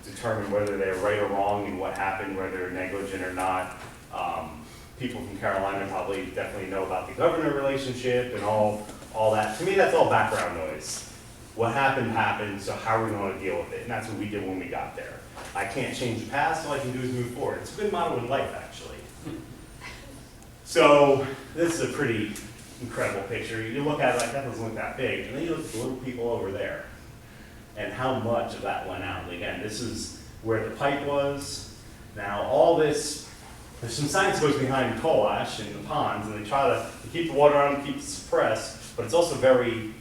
determine whether they're right or wrong in what happened, whether they're negligent or not. People from Carolina probably definitely know about the governor relationship and all that. To me, that's all background noise. What happened, happened, so how are we going to deal with it? And that's what we did when we got there. I can't change the past, all I can do is move forward. It's a good motto in life, actually. So this is a pretty incredible picture. You look at it like, that doesn't look that big, and then you look at the little people over there and how much of that went out. And again, this is where the pipe was. Now all this, there's some science goes behind coal ash in the ponds, and they try to keep the water on, keep it suppressed, but it's also very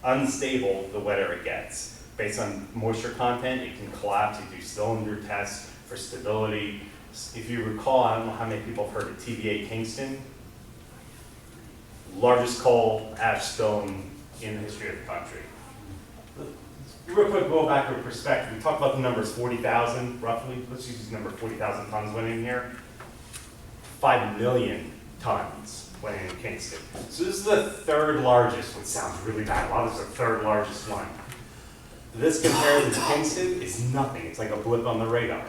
unstable the wetter it gets. Based on moisture content, it can collapse. You do cylinder tests for stability. If you recall, I don't know how many people have heard of TVA Kingston, largest coal ash spill in the history of the country. Real quick, go back to a perspective. We talked about the numbers 40,000, roughly. Let's use the number 40,000 tons went in here. 5 million tons went in Kingston. So this is the third largest, which sounds really bad. A lot of this is the third largest one. This compared to Kingston is nothing. It's like a blip on the radar.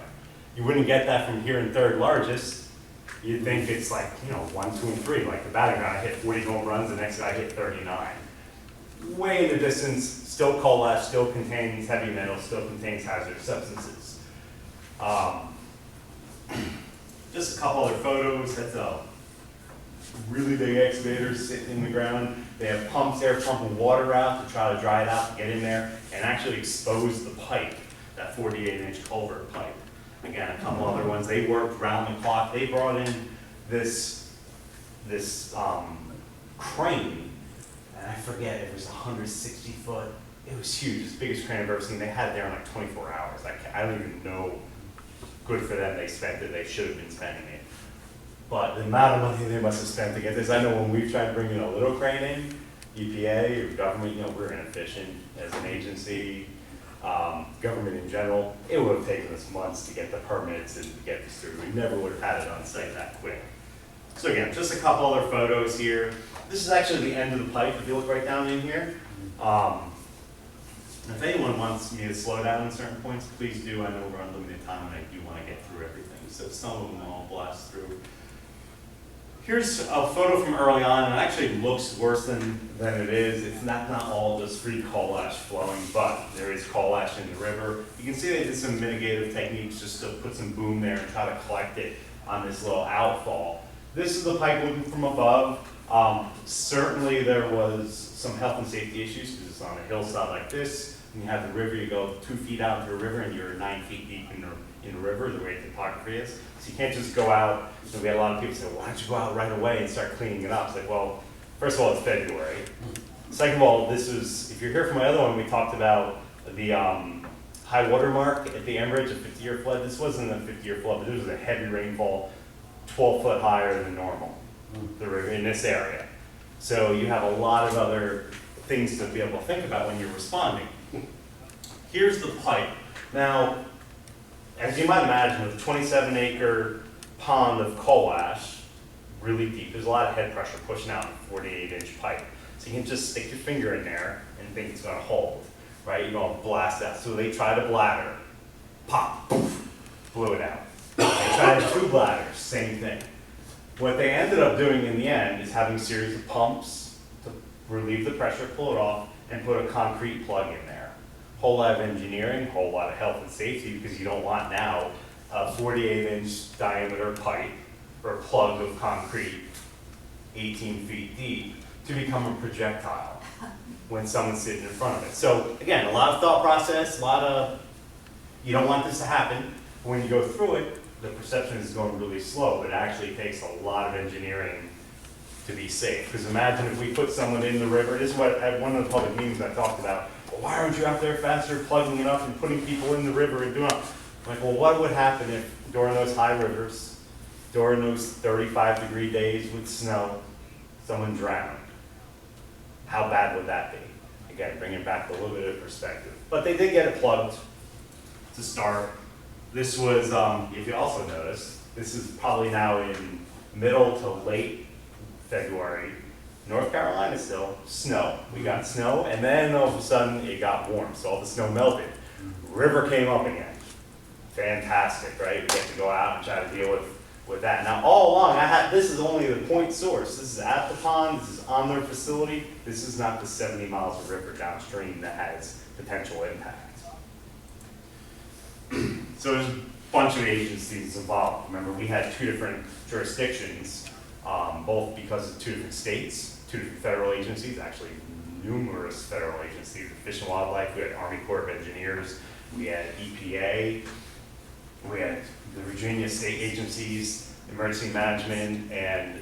You wouldn't get that from here in third largest. You'd think it's like, 1, 2, and 3. Like the batting guy hit 40 home runs, the next guy hit 39. Way in the distance, still coal ash, still contains heavy metal, still contains hazardous substances. Just a couple other photos. That's a really big excavator sitting in the ground. They have pumps there pumping water out to try to dry it out, get in there, and actually expose the pipe, that 48-inch culvert pipe. Again, a couple other ones. They worked round the clock. They brought in this crane, and I forget, it was 160 foot. It was huge, it's the biggest crane I've ever seen. They had it there in like 24 hours. I don't even know. Good for them, they spent it. They should have been spending it. But the amount of money they must have spent to get this, I know when we've tried bringing a little crane in, EPA or government, we're inefficient as an agency, government in general. It would have taken us months to get the permits and to get this through. We never would have had it on site that quick. So again, just a couple other photos here. This is actually the end of the pipe, if you look right down in here. If anyone wants me to slow down at certain points, please do. I know we're on limited time and I do want to get through everything. So some of them I'll blast through. Here's a photo from early on, and it actually looks worse than it is. It's not all just free coal ash flowing, but there is coal ash in the river. You can see they did some mitigative techniques just to put some boom there and try to collect it on this little outfall. This is the pipe looking from above. Certainly there was some health and safety issues because it's on a hillside like this. And you have the river, you go 2 feet out into the river and you're 9 feet deep in the river, the way the topography is. So you can't just go out. And we had a lot of people say, why don't you go out right away and start cleaning it up? It's like, well, first of all, it's February. Second of all, this was, if you're here for my other one, we talked about the high water mark at the Enbridge, a 50-year flood. This wasn't a 50-year flood, but this was a heavy rainfall, 12 foot higher than normal, the river in this area. So you have a lot of other things to be able to think about when you're responding. Here's the pipe. Now, as you might imagine, with a 27-acre pond of coal ash, really deep, there's a lot of head pressure pushing out a 48-inch pipe. So you can just stick your finger in there and think it's gonna hold, right? You're gonna blast out. So they tried a bladder, pop, poof, blew it out. They tried 2 bladders, same thing. What they ended up doing in the end is having a series of pumps to relieve the pressure, pull it off, and put a concrete plug in there. Whole lot of engineering, whole lot of health and safety, because you don't want now a 48-inch diameter pipe or plug of concrete 18 feet deep to become a projectile when someone's sitting in front of it. So again, a lot of thought process, you don't want this to happen. When you go through it, the perception is going really slow, but it actually takes a lot of engineering to be safe. Because imagine if we put someone in the river, this is what, at one of the public meetings I talked about, well, why aren't you out there faster plugging it up and putting people in the river and doing it? I'm like, well, what would happen if during those high rivers, during those 35-degree days with snow, someone drowned? How bad would that be? Again, bringing back a little bit of perspective. But they did get it plugged to start. This was, if you also notice, this is probably now in middle to late February. North Carolina still, snow. We got snow, and then all of a sudden it got warm, so all the snow melted. River came up again. Fantastic, right? We get to go out and try to deal with that. Now, all along, this is only the point source. This is at the pond, this is on their facility. This is not the 70 miles of river downstream that has potential impact. So there's a bunch of agencies involved. Remember, we had 2 different jurisdictions, both because of 2 different states, 2 different federal agencies, actually numerous federal agencies, Fish and Wildlife, we had Army Corps of Engineers, we had EPA, we had the Virginia state agencies, emergency management and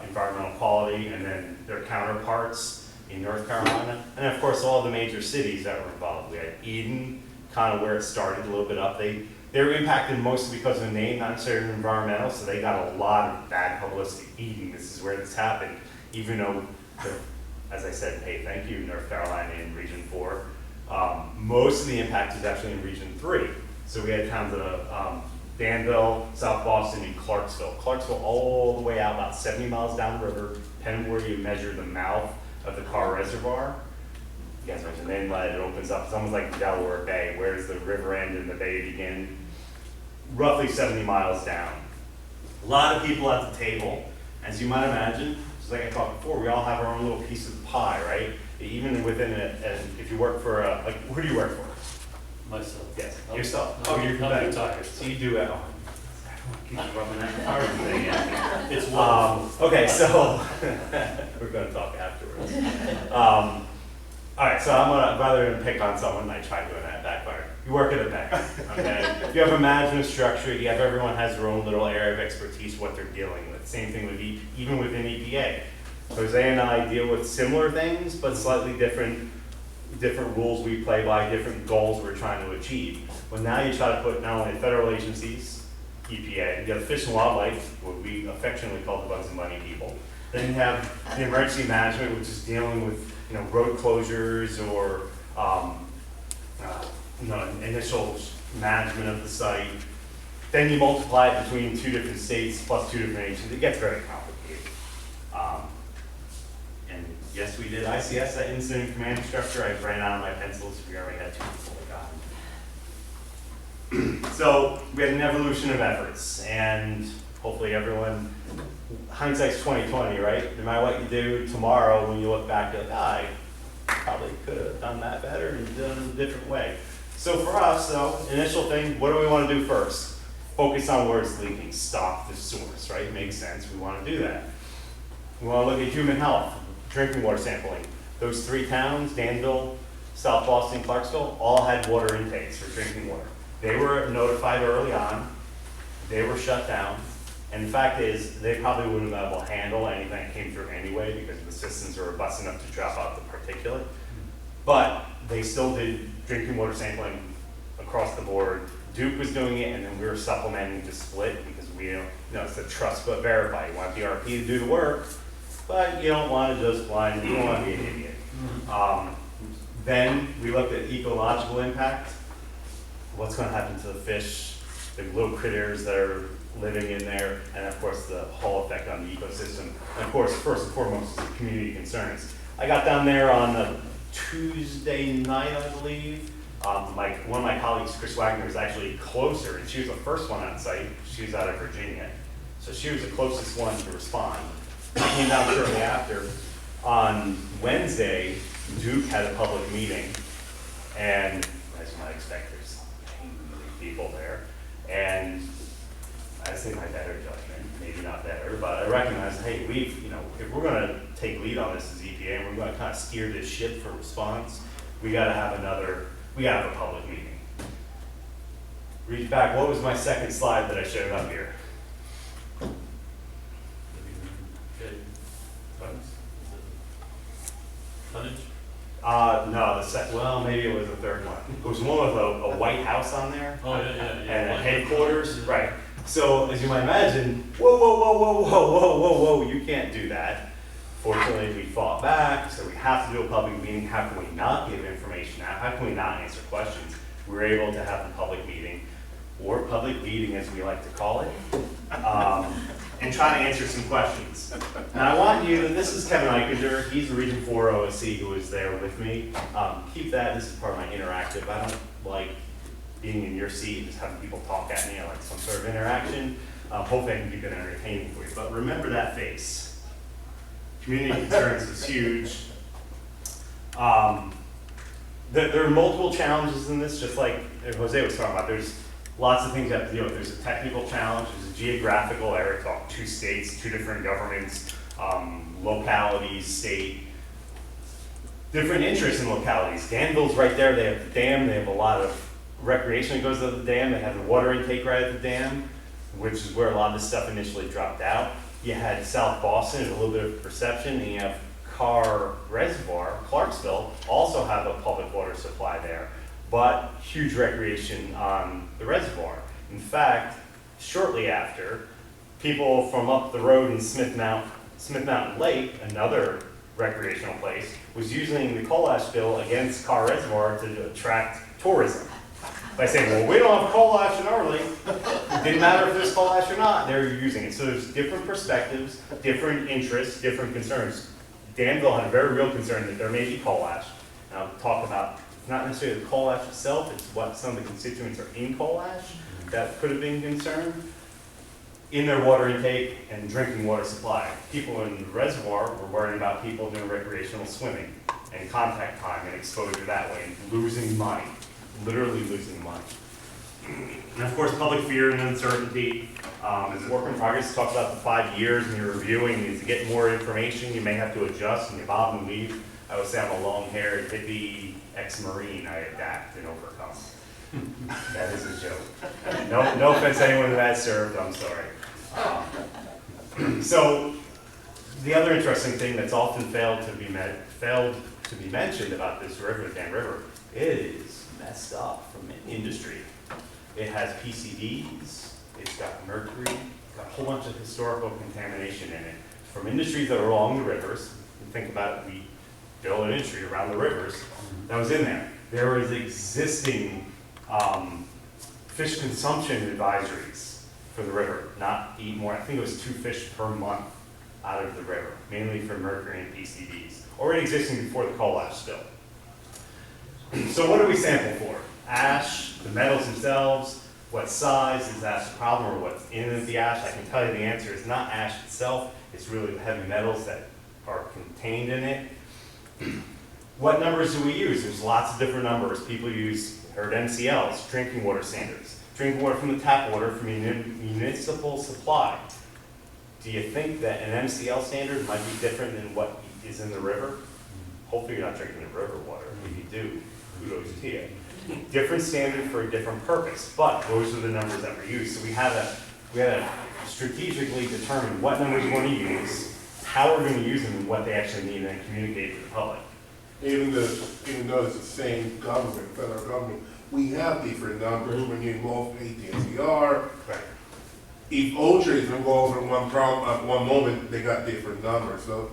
environmental quality, and then their counterparts in North Carolina, and of course all the major cities that were involved. We had Eden, kind of where it started, a little bit up. They were impacted mostly because of the name, not necessarily environmental, so they got a lot of bad publicity. Eden, this is where this happened, even though, as I said, hey, thank you, North Carolina in Region 4. Most of the impact is actually in Region 3. So we had towns of Danville, South Boston, and Clarksville. Clarksville all the way out about 70 miles down the river, depending where you measure the mouth of the Carr Reservoir. You guys mentioned the inlet, it opens up, it's almost like Delaware Bay. Where does the river end and the bay begin? Roughly 70 miles down. A lot of people at the table, as you might imagine, just like I talked before, we all have our own little piece of the pie, right? Even within if you work for who do you work for? Myself. Yes, yourself. I'm You're retired. So you do it. Oh, keep rubbing that card thing in. It's wonderful. Okay, so we're going to talk afterwards. All right, so I'm gonna, rather than pick on someone, I try doing that backfire. You work at a bank, okay? You have a management structure, everyone has their own little area of expertise, what they're dealing with. Same thing with even within EPA. Jose and I deal with similar things, but slightly different rules we play by, different goals we're trying to achieve. Well, now you try to put not only federal agencies, EPA, you have Fish and Wildlife, what we affectionately call the Bugs and Bunny people. Then you have the emergency management, which is dealing with road closures or initial management of the site. Then you multiply it between 2 different states plus 2 different agencies. It gets very complicated. And yes, we did ICS, that incident command structure. I ran out of my pencils. We already had 2 people that got them. So we had an evolution of efforts, and hopefully everyone, hindsight's 20/20, right? No matter what you do tomorrow, when you look back, you're like, I probably could have done that better and done it a different way. So for us, though, initial thing, what do we want to do first? Focus on where it's leaking, stop the source, right? Makes sense, we want to do that. We want to look at human health, drinking water sampling. Those 3 towns, Danville, South Boston, Clarksville, all had water intakes for drinking water. They were notified early on, they were shut down. And the fact is, they probably wouldn't have been able to handle anything that came through anyway because the systems were robust enough to drop out the particulate. But they still did drinking water sampling across the board. Duke was doing it, and then we were supplementing to split because we it's the trust but verify. You want BRP to do the work, but you don't want to just blind, you don't want to be an idiot. Then we looked at ecological impact. What's going to happen to the fish, the little critters that are living in there, and of course the whole effect on the ecosystem. And of course, first and foremost, is community concerns. I got down there on a Tuesday night, I believe. One of my colleagues, Chris Wagner, is actually closer, and she was the first one on site. She was out of Virginia. So she was the closest one to respond. I came down shortly after. On Wednesday, Duke had a public meeting, and as you might expect, there's some angry people there. And I say my better judgment, maybe not better, but I recognize, hey, if we're gonna take lead on this as EPA and we're gonna kind of steer this ship for response, we gotta have a public meeting. Reach back, what was my second slide that I showed up here? Okay. Tonnage? No, maybe it was the third one. It was one with a White House on there. Oh, yeah. And a headquarters, right. So as you might imagine, whoa, you can't do that. Fortunately, we fought back, so we have to do a public meeting. How can we not give information out? How can we not answer questions? We were able to have a public meeting, or public meeting as we like to call it, and try to answer some questions. Now I want you, this is Kevin Eichinger, he's the Region 4 OSC who is there with me. Keep that, this is part of my interactive. I don't like being in your seat and just having people talk at me. I like some sort of interaction. Hopefully I can keep it entertaining for you. But remember that face. Community concerns is huge. There are multiple challenges in this, just like Jose was talking about. There's lots of things you have to deal with. There's a technical challenge, there's a geographical. Eric talked 2 states, 2 different governments, localities, state, different interests in localities. Danville's right there, they have the dam, they have a lot of recreation that goes to the dam, they have the water intake right at the dam, which is where a lot of this stuff initially dropped out. You had South Boston, a little bit of perception, and you have Carr Reservoir, Clarksville, also have a public water supply there, but huge recreation on the reservoir. In fact, shortly after, people from up the road in Smith Mountain Lake, another recreational place, was using the coal ash spill against Carr Reservoir to attract tourism. By saying, well, we don't have coal ash in our lake. It didn't matter if there's coal ash or not, they're using it. So there's different perspectives, different interests, different concerns. Danville had a very real concern that there may be coal ash. And I'll talk about not necessarily the coal ash itself, it's what some of the constituents are in coal ash that could have been concerned in their water intake and drinking water supply. People in the reservoir were worrying about people doing recreational swimming and contact time and exposure that way and losing money. Literally losing money. And of course, public fear and uncertainty is a work in progress. It talks about the 5 years and you're reviewing, and to get more information, you may have to adjust and you bob and weave. I would say I'm a long-haired hippie ex-Marine. I adapt and overcome. That is a joke. No offense to anyone that served, I'm sorry. So the other interesting thing that's often failed to be mentioned about this river, the Dan River, is messed up from an industry. It has PCBs, it's got mercury, it's got a whole bunch of historical contamination in it. From industries that are along the rivers, and think about it, we build an industry around the rivers, that was in there. There was existing fish consumption advisories for the river, not eat more, I think it was 2 fish per month out of the river, mainly for mercury and PCBs, already existing before the coal ash spill. So what do we sample for? Ash, the metals themselves, what size, is ash a problem, or what's in the ash? I can tell you the answer is not ash itself, it's really the heavy metals that are contained in it. What numbers do we use? There's lots of different numbers. People heard MCLs, drinking water standards. Drinking water from the tap water from municipal supply. Do you think that an MCL standard might be different than what is in the river? Hopefully you're not drinking the river water. If you do, kudos to you. Different standard for a different purpose, but those are the numbers that were used. So we had to strategically determine what numbers we want to use, how we're going to use them, and what they actually mean, and then communicate to the public. Even though it's the same government, federal government, we have different numbers when you involve ATCR. Right. if OJ's will go over one problem at one moment, they got different numbers, so.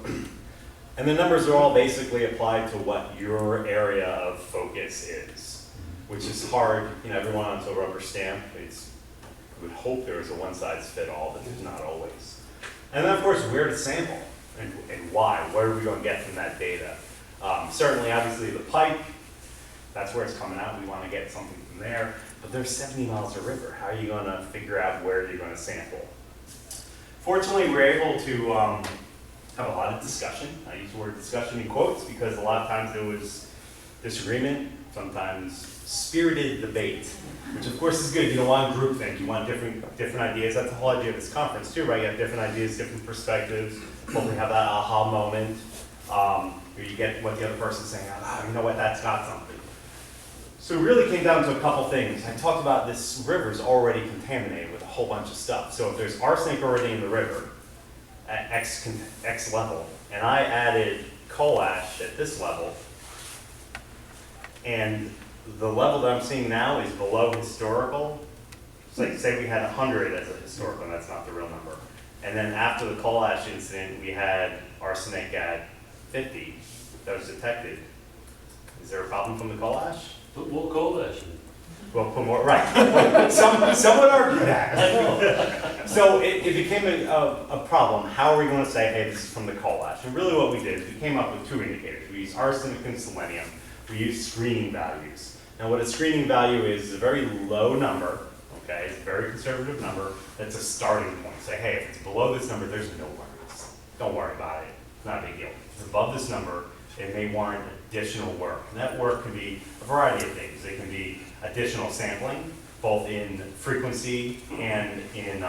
And the numbers are all basically applied to what your area of focus is, which is hard, everyone wants a rubber stamp. I would hope there is a one-size-fit-all, but there's not always. And then, of course, where to sample and why. What are we going to get from that data? Certainly, obviously, the pipe, that's where it's coming out. We want to get something from there. But there's 70 miles of river. How are you going to figure out where you're going to sample? Fortunately, we're able to have a lot of discussion. I use the word discussion in quotes because a lot of times there was disagreement, sometimes spirited debate, which of course is good. You don't want groupthink. You want different ideas. That's the whole idea of this conference too, right? You have different ideas, different perspectives. Hopefully have that aha moment where you get what the other person's saying, you know what, that's got something. So it really came down to a couple things. I talked about this river's already contaminated with a whole bunch of stuff. So if there's arsenic already in the river at X level, and I added coal ash at this level, and the level that I'm seeing now is below historical. So like say we had 100 as a historical, and that's not the real number. And then after the coal ash incident, we had arsenic at 50 that was detected. Is there a problem from the coal ash? Put more coal ash in. Well, put more, right. Some would argue that. So it became a problem. How are we going to say, hey, this is from the coal ash? And really what we did is we came up with two indicators. We used arsenic and selenium. We used screening values. Now what a screening value is a very low number, okay? It's a very conservative number. That's a starting point. Say, hey, if it's below this number, there's no worries. Don't worry about it. It's not a big deal. If it's above this number, it may warrant additional work. And that work can be a variety of things. It can be additional sampling, both in frequency and in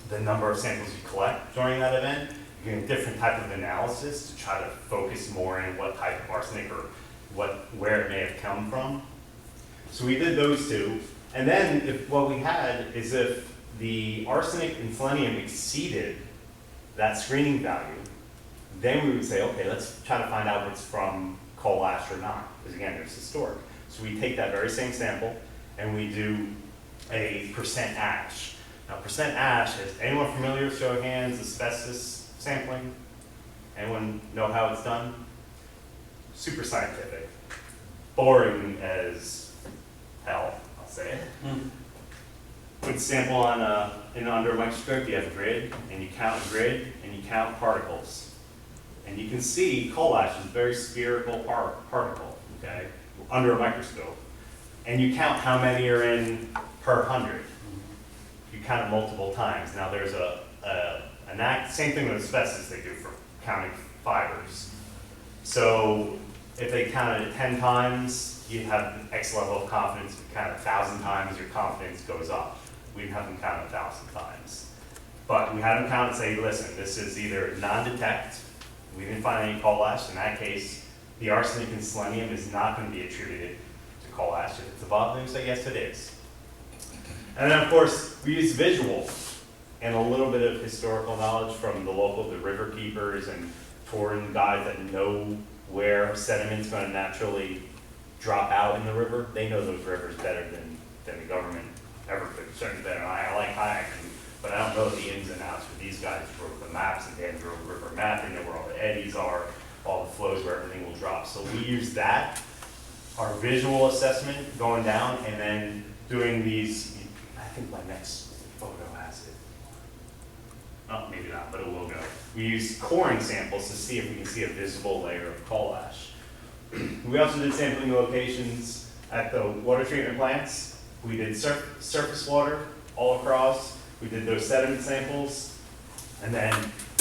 the number of samples you collect during that event. You can do different type of analysis to try to focus more in what type of arsenic or where it may have come from. So we did those two. And then what we had is if the arsenic and selenium exceeded that screening value, then we would say, okay, let's try to find out if it's from coal ash or not. Because again, there's historic. So we take that very same sample and we do a percent ash. Now percent ash, is anyone familiar with, show of hands, asbestos sampling? Anyone know how it's done? Super scientific. Boring as hell, I'll say it. Put the sample on under a microscope, you have a grid, and you count a grid, and you count particles. And you can see coal ash is a very spherical particle, okay, under a microscope. And you count how many are in per 100. You count it multiple times. Now there's same thing with asbestos they do for counting fibers. So if they counted it 10 times, you have X level of confidence. If you count it 1,000 times, your confidence goes up. We didn't have them count 1,000 times. But we had them count and say, listen, this is either non-detect. We didn't find any coal ash. In that case, the arsenic and selenium is not going to be attributed to coal ash. If it's above, then we say, yes, it is. And then, of course, we use visual and a little bit of historical knowledge from the river keepers and touring guides that know where sediment's going to naturally drop out in the river. They know those rivers better than the government ever could. Certainly better. I like kayaking, but I don't know the ins and outs. But these guys wrote the maps and they drove river map. They know where all the eddies are, all the flows, where everything will drop. So we use that, our visual assessment going down, and then doing these. I think my next photo has it. Oh, maybe not, but it will go. We use coring samples to see if we can see a visible layer of coal ash. We also did sampling locations at the water treatment plants. We did surface water all across. We did those sediment samples, and then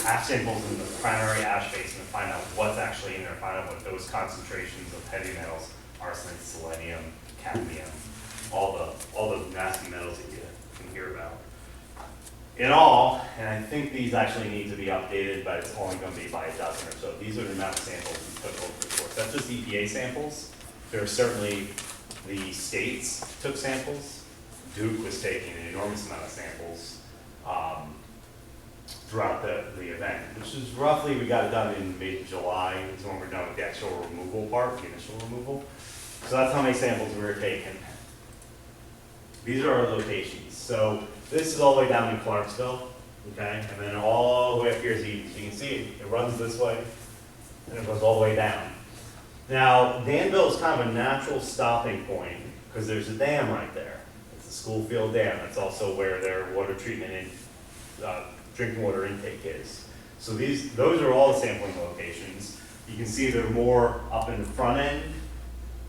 ash samples in the primary ash basin to find out what's actually in there, find out what those concentrations of heavy metals, arsenic, selenium, cadmium, all those nasty metals that you can hear about. In all, and I think these actually need to be updated, but it's only going to be by a dozen or so. These are the amount of samples we took over the course. That's just EPA samples. There are certainly the states took samples. Duke was taking an enormous amount of samples throughout the event, which is roughly, we got it done in mid-July, is when we're done with the actual removal part, the initial removal. So that's how many samples we were taking. These are our locations. So This is all the way down in Clarksville, okay? And then all the way up here is Eden. So you can see it runs this way, and it goes all the way down. Now, Danville is kind of a natural stopping point, because there's a dam right there. It's the Schoolfield Dam. That's also where their water treatment and drinking water intake is. So those are all the sampling locations. You can see they're more up in the front end.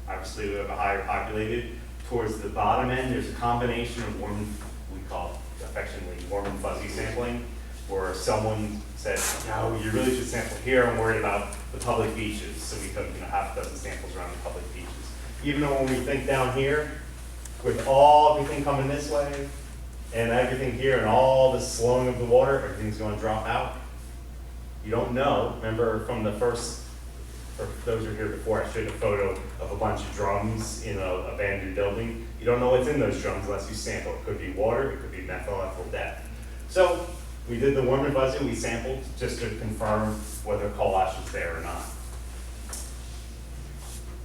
Obviously, we have a higher populated. Towards the bottom end, there's a combination of we call affectionately warm and fuzzy sampling, where someone said, no, you really should sample here. I'm worried about the public beaches. So we took half a dozen samples around the public beaches. Even though when we think down here, with everything coming this way, and everything here, and all the slowing of the water, everything's going to drop out. You don't know. Remember from the first, for those who were here before, I showed a photo of a bunch of drums in an abandoned building. You don't know what's in those drums unless you sample. It could be water, it could be methyl ethyl death. So we did the warm and fuzzy, we sampled just to confirm whether coal ash was there or not.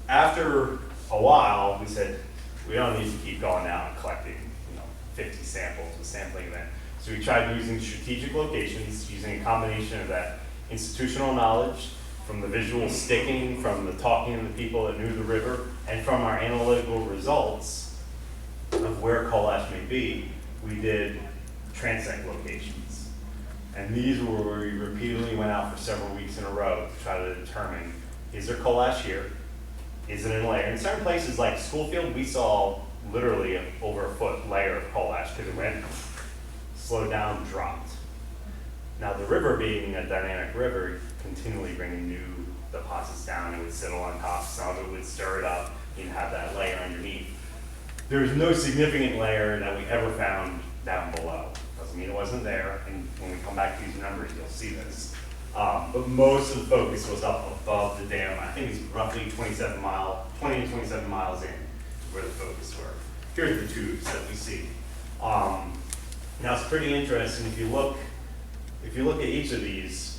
After a while, we said, we don't need to keep going out and collecting 50 samples with sampling event. So we tried using strategic locations, using a combination of that institutional knowledge, from the visual sticking, from the talking to the people that knew the river, and from our analytical results of where coal ash may be. We did transect locations. And these were where we repeatedly went out for several weeks in a row to try to determine, is there coal ash here? Is it in a layer? In certain places like Schoolfield, we saw literally over a foot layer of coal ash because it went, slowed down, dropped. Now the river being a dynamic river, continually bringing new deposits down, it would settle on top, some of it would stir it up, and have that layer underneath. There's no significant layer that we ever found down below. Doesn't mean it wasn't there, and when we come back to these numbers, you'll see this. But most of the focus was up above the dam. I think it's roughly 20 to 27 miles in where the focus were. Here's the tubes that we see. Now it's pretty interesting, if you look at each of these,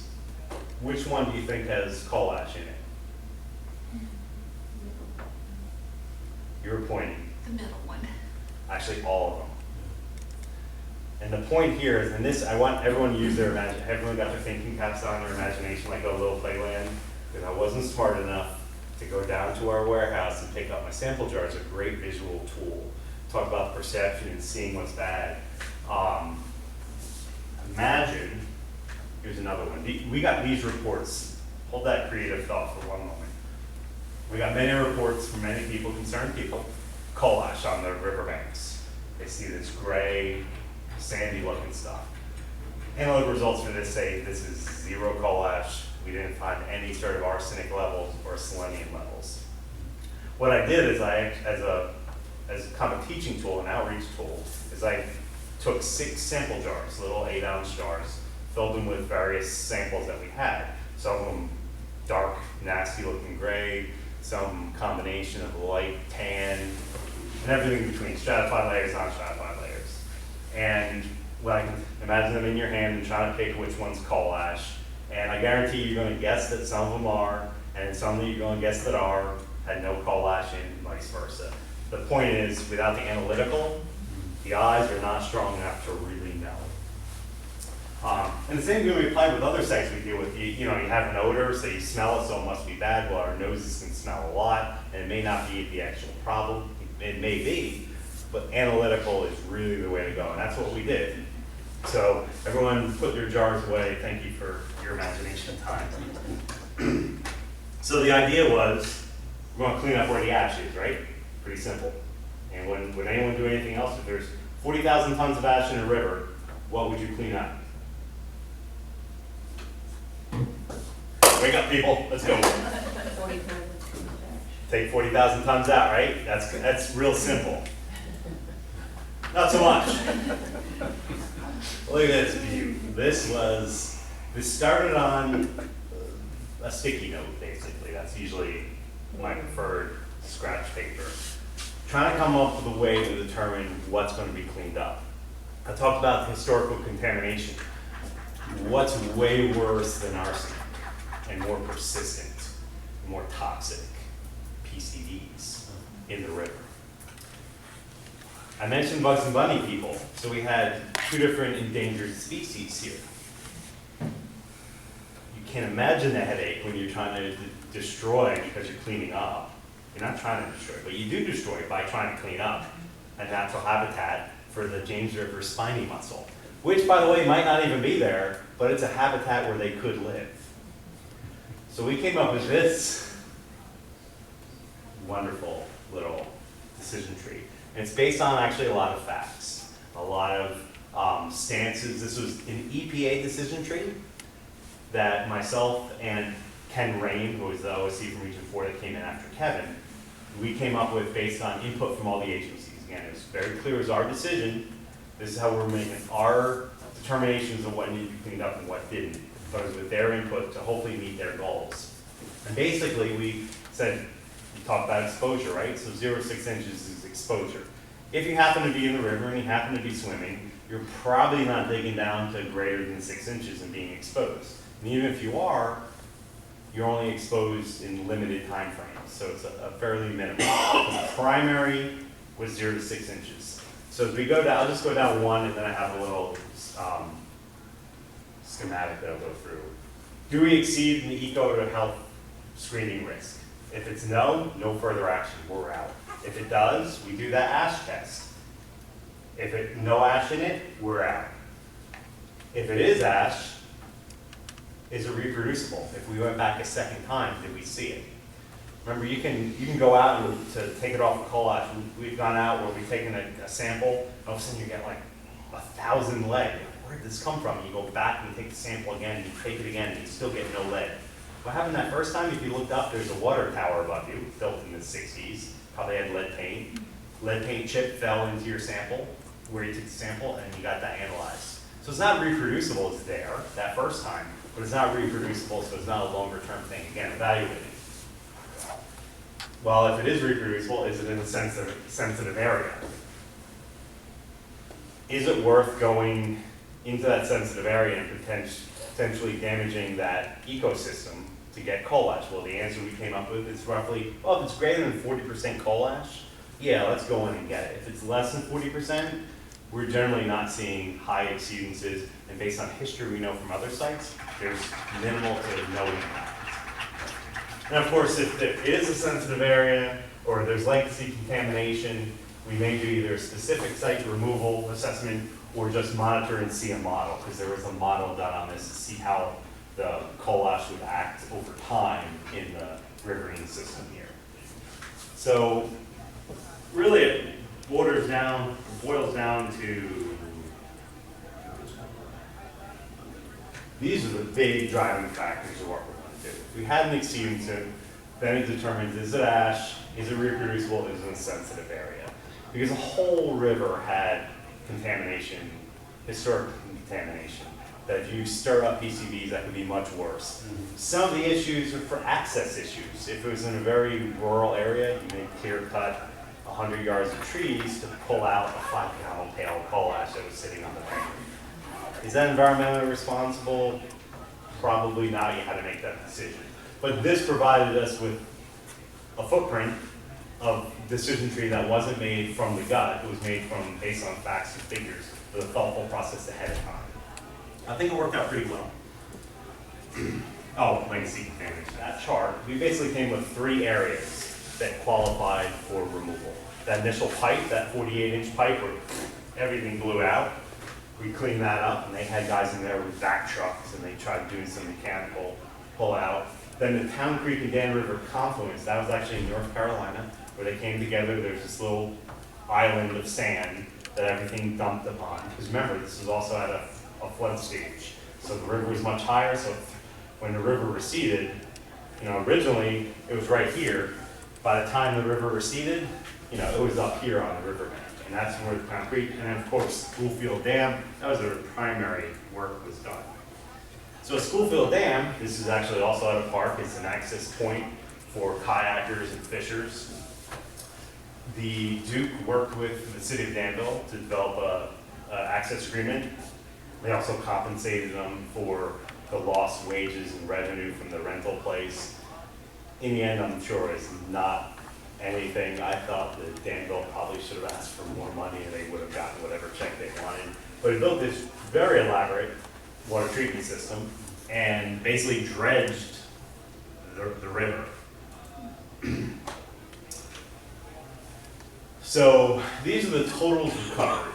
which one do you think has coal ash in it? You were pointing. The middle one. Actually, all of them. And the point here is, and this, I want everyone to use their everyone got their thinking caps on, their imagination, like a little playland, because I wasn't smart enough to go down to our warehouse and pick up my sample jar. It's a great visual tool. Talk about perception and seeing what's bad. Imagine, here's another one. We got these reports. Hold that creative thought for one moment. We got many reports from many people, concerned people, coal ash on the riverbanks. They see this gray, sandy looking stuff. Analytic results for this say this is zero coal ash. We didn't find any sort of arsenic levels or selenium levels. What I did is as kind of a teaching tool, an outreach tool, is I took 6 sample jars, little 8-ounce jars, filled them with various samples that we had. Some of them dark, nasty looking gray, some combination of light tan, and everything between stratified layers, non-stratified layers. And well, I can imagine them in your hand and trying to pick which one's coal ash. And I guarantee you're going to guess that some of them are, and some that you're going to guess that are, had no coal ash in, and vice versa. The point is, without the analytical, the eyes are not strong enough to really know. And the same thing we apply with other sites we deal with. You have an odor, so you smell it, so it must be bad. Well, our noses can smell a lot, and it may not be the actual problem. It may be, but analytical is really the way to go, and that's what we did. So everyone put your jars away. Thank you for your imagination time. So the idea was, we're going to clean up where the ash is, right? Pretty simple. And would anyone do anything else? If there's 40,000 tons of ash in a river, what would you clean up? Wake up, people. Let's go. Take 40,000 tons out, right? That's real simple. Not so much. Look at this view. This started on a sticky note, basically. That's usually my preferred scratch paper. Trying to come up with a way to determine what's going to be cleaned up. I talked about the historical contamination. What's way worse than arsenic and more persistent, more toxic? PCBs in the river. I mentioned bugs and bunny people, so we had two different endangered species here. You can imagine the headache when you're trying to destroy because you're cleaning up. You're not trying to destroy, but you do destroy by trying to clean up a natural habitat for the James River spiny mussel, which, by the way, might not even be there, but it's a habitat where they could live. So we came up with this wonderful little decision tree. And it's based on actually a lot of facts, a lot of stances. This was an EPA decision tree that myself and Ken Rain, who was the OSC from Region 4 that came in after Kevin, we came up with based on input from all the agencies. Again, it was very clear, it was our decision. This is how we're making our determinations of what needed to be cleaned up and what didn't, but it was with their input to hopefully meet their goals. And basically, we said, we talked about exposure, right? So 0 to 6 inches is exposure. If you happen to be in the river and you happen to be swimming, you're probably not digging down to greater than 6 inches and being exposed. And even if you are, you're only exposed in limited time frames, so it's a fairly minimal. The primary was 0 to 6 inches. So as we go down, I'll just go down one, and then I have a little schematic that I'll go through. Do we exceed the eco to health screening risk? If it's no, no further action, we're out. If it does, we do that ash test. If it no ash in it, we're out. If it is ash, is it reproducible? If we went back a second time, did we see it? Remember, you can go out and to take it off of coal ash. We've gone out where we've taken a sample, and all of a sudden you get like 1,000 lead. Where did this come from? And you go back and you take the sample again, and you take it again, and you still get no lead. What happened that first time? If you looked up, there's a water tower above you, built in the 60s. Probably had lead paint. Lead paint chip fell into your sample, where you took the sample, and you got that analyzed. So it's not reproducible, it's there, that first time, but it's not reproducible, so it's not a longer term thing. Again, evaluating. Well, if it is reproducible, is it in a sensitive area? Is it worth going into that sensitive area and potentially damaging that ecosystem to get coal ash? Well, the answer we came up with is roughly, well, if it's greater than 40% coal ash, yeah, let's go in and get it. If it's less than 40%, we're generally not seeing high exceedances, and based on history we know from other sites, there's minimal to no impact. And of course, if it is a sensitive area, or there's legacy contamination, we may do either a specific site removal assessment, or just monitor and see a model, because there was a model done on this to see how the coal ash would act over time in the riverine system here. So really it boils down to, these are the big driving factors of what we're going to do. If we had an exceedance, then it determines, is it ash, is it reproducible, is it in a sensitive area? Because the whole river had contamination, historic contamination, that if you stir up PCBs, that could be much worse. Some of the issues are for access issues. If it was in a very rural area, you may clear cut 100 yards of trees to pull out a 5-gallon pail of coal ash that was sitting on the bank. Is that environmentally responsible? Probably not. You had to make that decision. But this provided us with a footprint of decision tree that wasn't made from the gut. It was made from based on facts and figures with a thoughtful process ahead of time. I think it worked out pretty well. Oh, legacy contamination. That chart, we basically came with 3 areas that qualified for removal. That initial pipe, that 48-inch pipe where everything blew out, we cleaned that up, and they had guys in there with back trucks, and they tried doing some mechanical pull out. Then the Town Creek and Dan River confluence, that was actually in North Carolina, where they came together. There's this little island of sand that everything dumped upon. Because remember, this was also at a flood stage. So the river was much higher, so when the river receded, originally it was right here. By the time the river receded, it was up here on the riverbank. And that's where the concrete, and then of course, Schoolfield Dam, that was where the primary work was done. So Schoolfield Dam, this is actually also at a park. It's an access point for kayakers and fishers. The Duke worked with the city of Danville to develop an access agreement. They also compensated them for the lost wages and revenue from the rental place. In the end, I'm sure it's not anything. I thought that Danville probably should have asked for more money and they would have gotten whatever check they wanted. But he built this very elaborate water treatment system and basically dredged the river. So these are the totals recovered.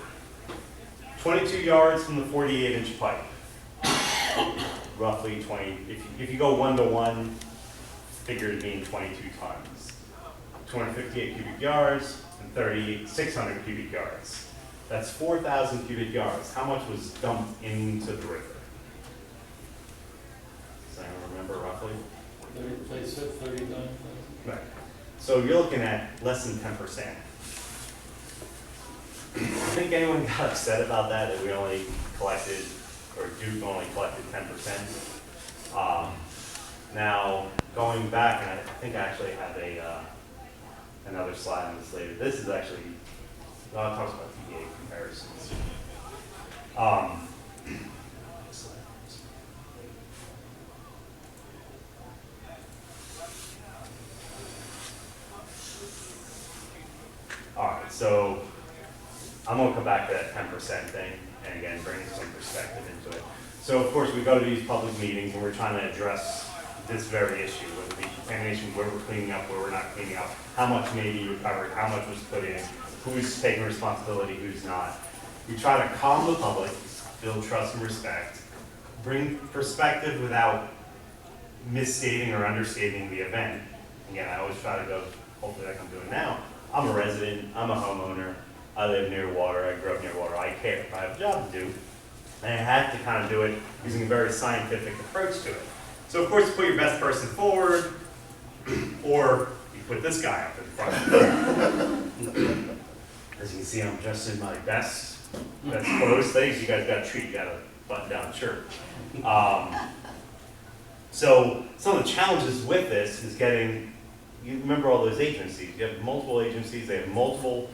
22 yards from the 48-inch pipe. Roughly 20, if you go 1-to-1, figure it being 22 tons. 258 cubic yards and 600 cubic yards. That's 4,000 cubic yards. How much was dumped into the river? Does anyone remember roughly? They said 39,000. Right. So you're looking at less than 10%. I think anyone got upset about that we only collected, or Duke only collected 10%. Now, going back, and I think I actually have another slide on this later. This is actually, I'll talk about TDA comparisons. All right, so I'm going to come back to that 10% thing, and again, bring some perspective into it. So, of course, we go to these public meetings, and we're trying to address this very issue, whether the contamination, where we're cleaning up, where we're not cleaning up, how much may be recovered, how much was put in, who's taking responsibility, who's not. We try to calm the public, build trust and respect, bring perspective without misstating or understating the event. Again, I always try to go, hopefully like I'm doing now, I'm a resident, I'm a homeowner, I live near water, I grew up near water, I care, I have a job to do, and I have to kind of do it using a very scientific approach to it. So of course, you put your best person forward, or you put this guy up in front. As you can see, I'm dressed in my best clothes things. You guys got a treat, you got a button-down shirt. So some of the challenges with this is getting, you remember all those agencies. You have multiple agencies, they have multiple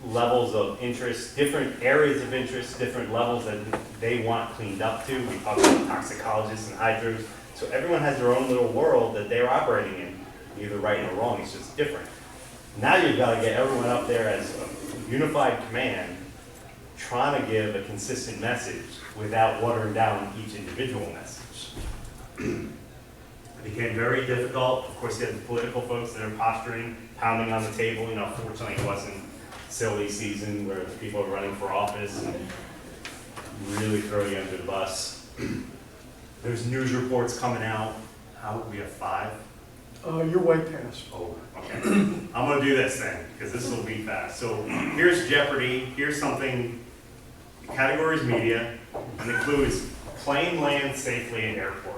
levels of interest, different areas of interest, different levels that they want cleaned up to. We talk about toxicologists and hydros. So everyone has their own little world that they're operating in, either right or wrong, it's just different. Now you've got to get everyone up there as a unified command, trying to give a consistent message without watering down each individual message. It became very difficult. Of course, you had the political folks that are posturing, pounding on the table. You know, fortunately it wasn't silly season where people are running for office and really throw you under the bus. There's news reports coming out. We have 5? You're way past. Oh, okay. I'm gonna do this then, because this will be fast. So here's Jeopardy, here's something, categories media, and the clue is plane lands safely in airport.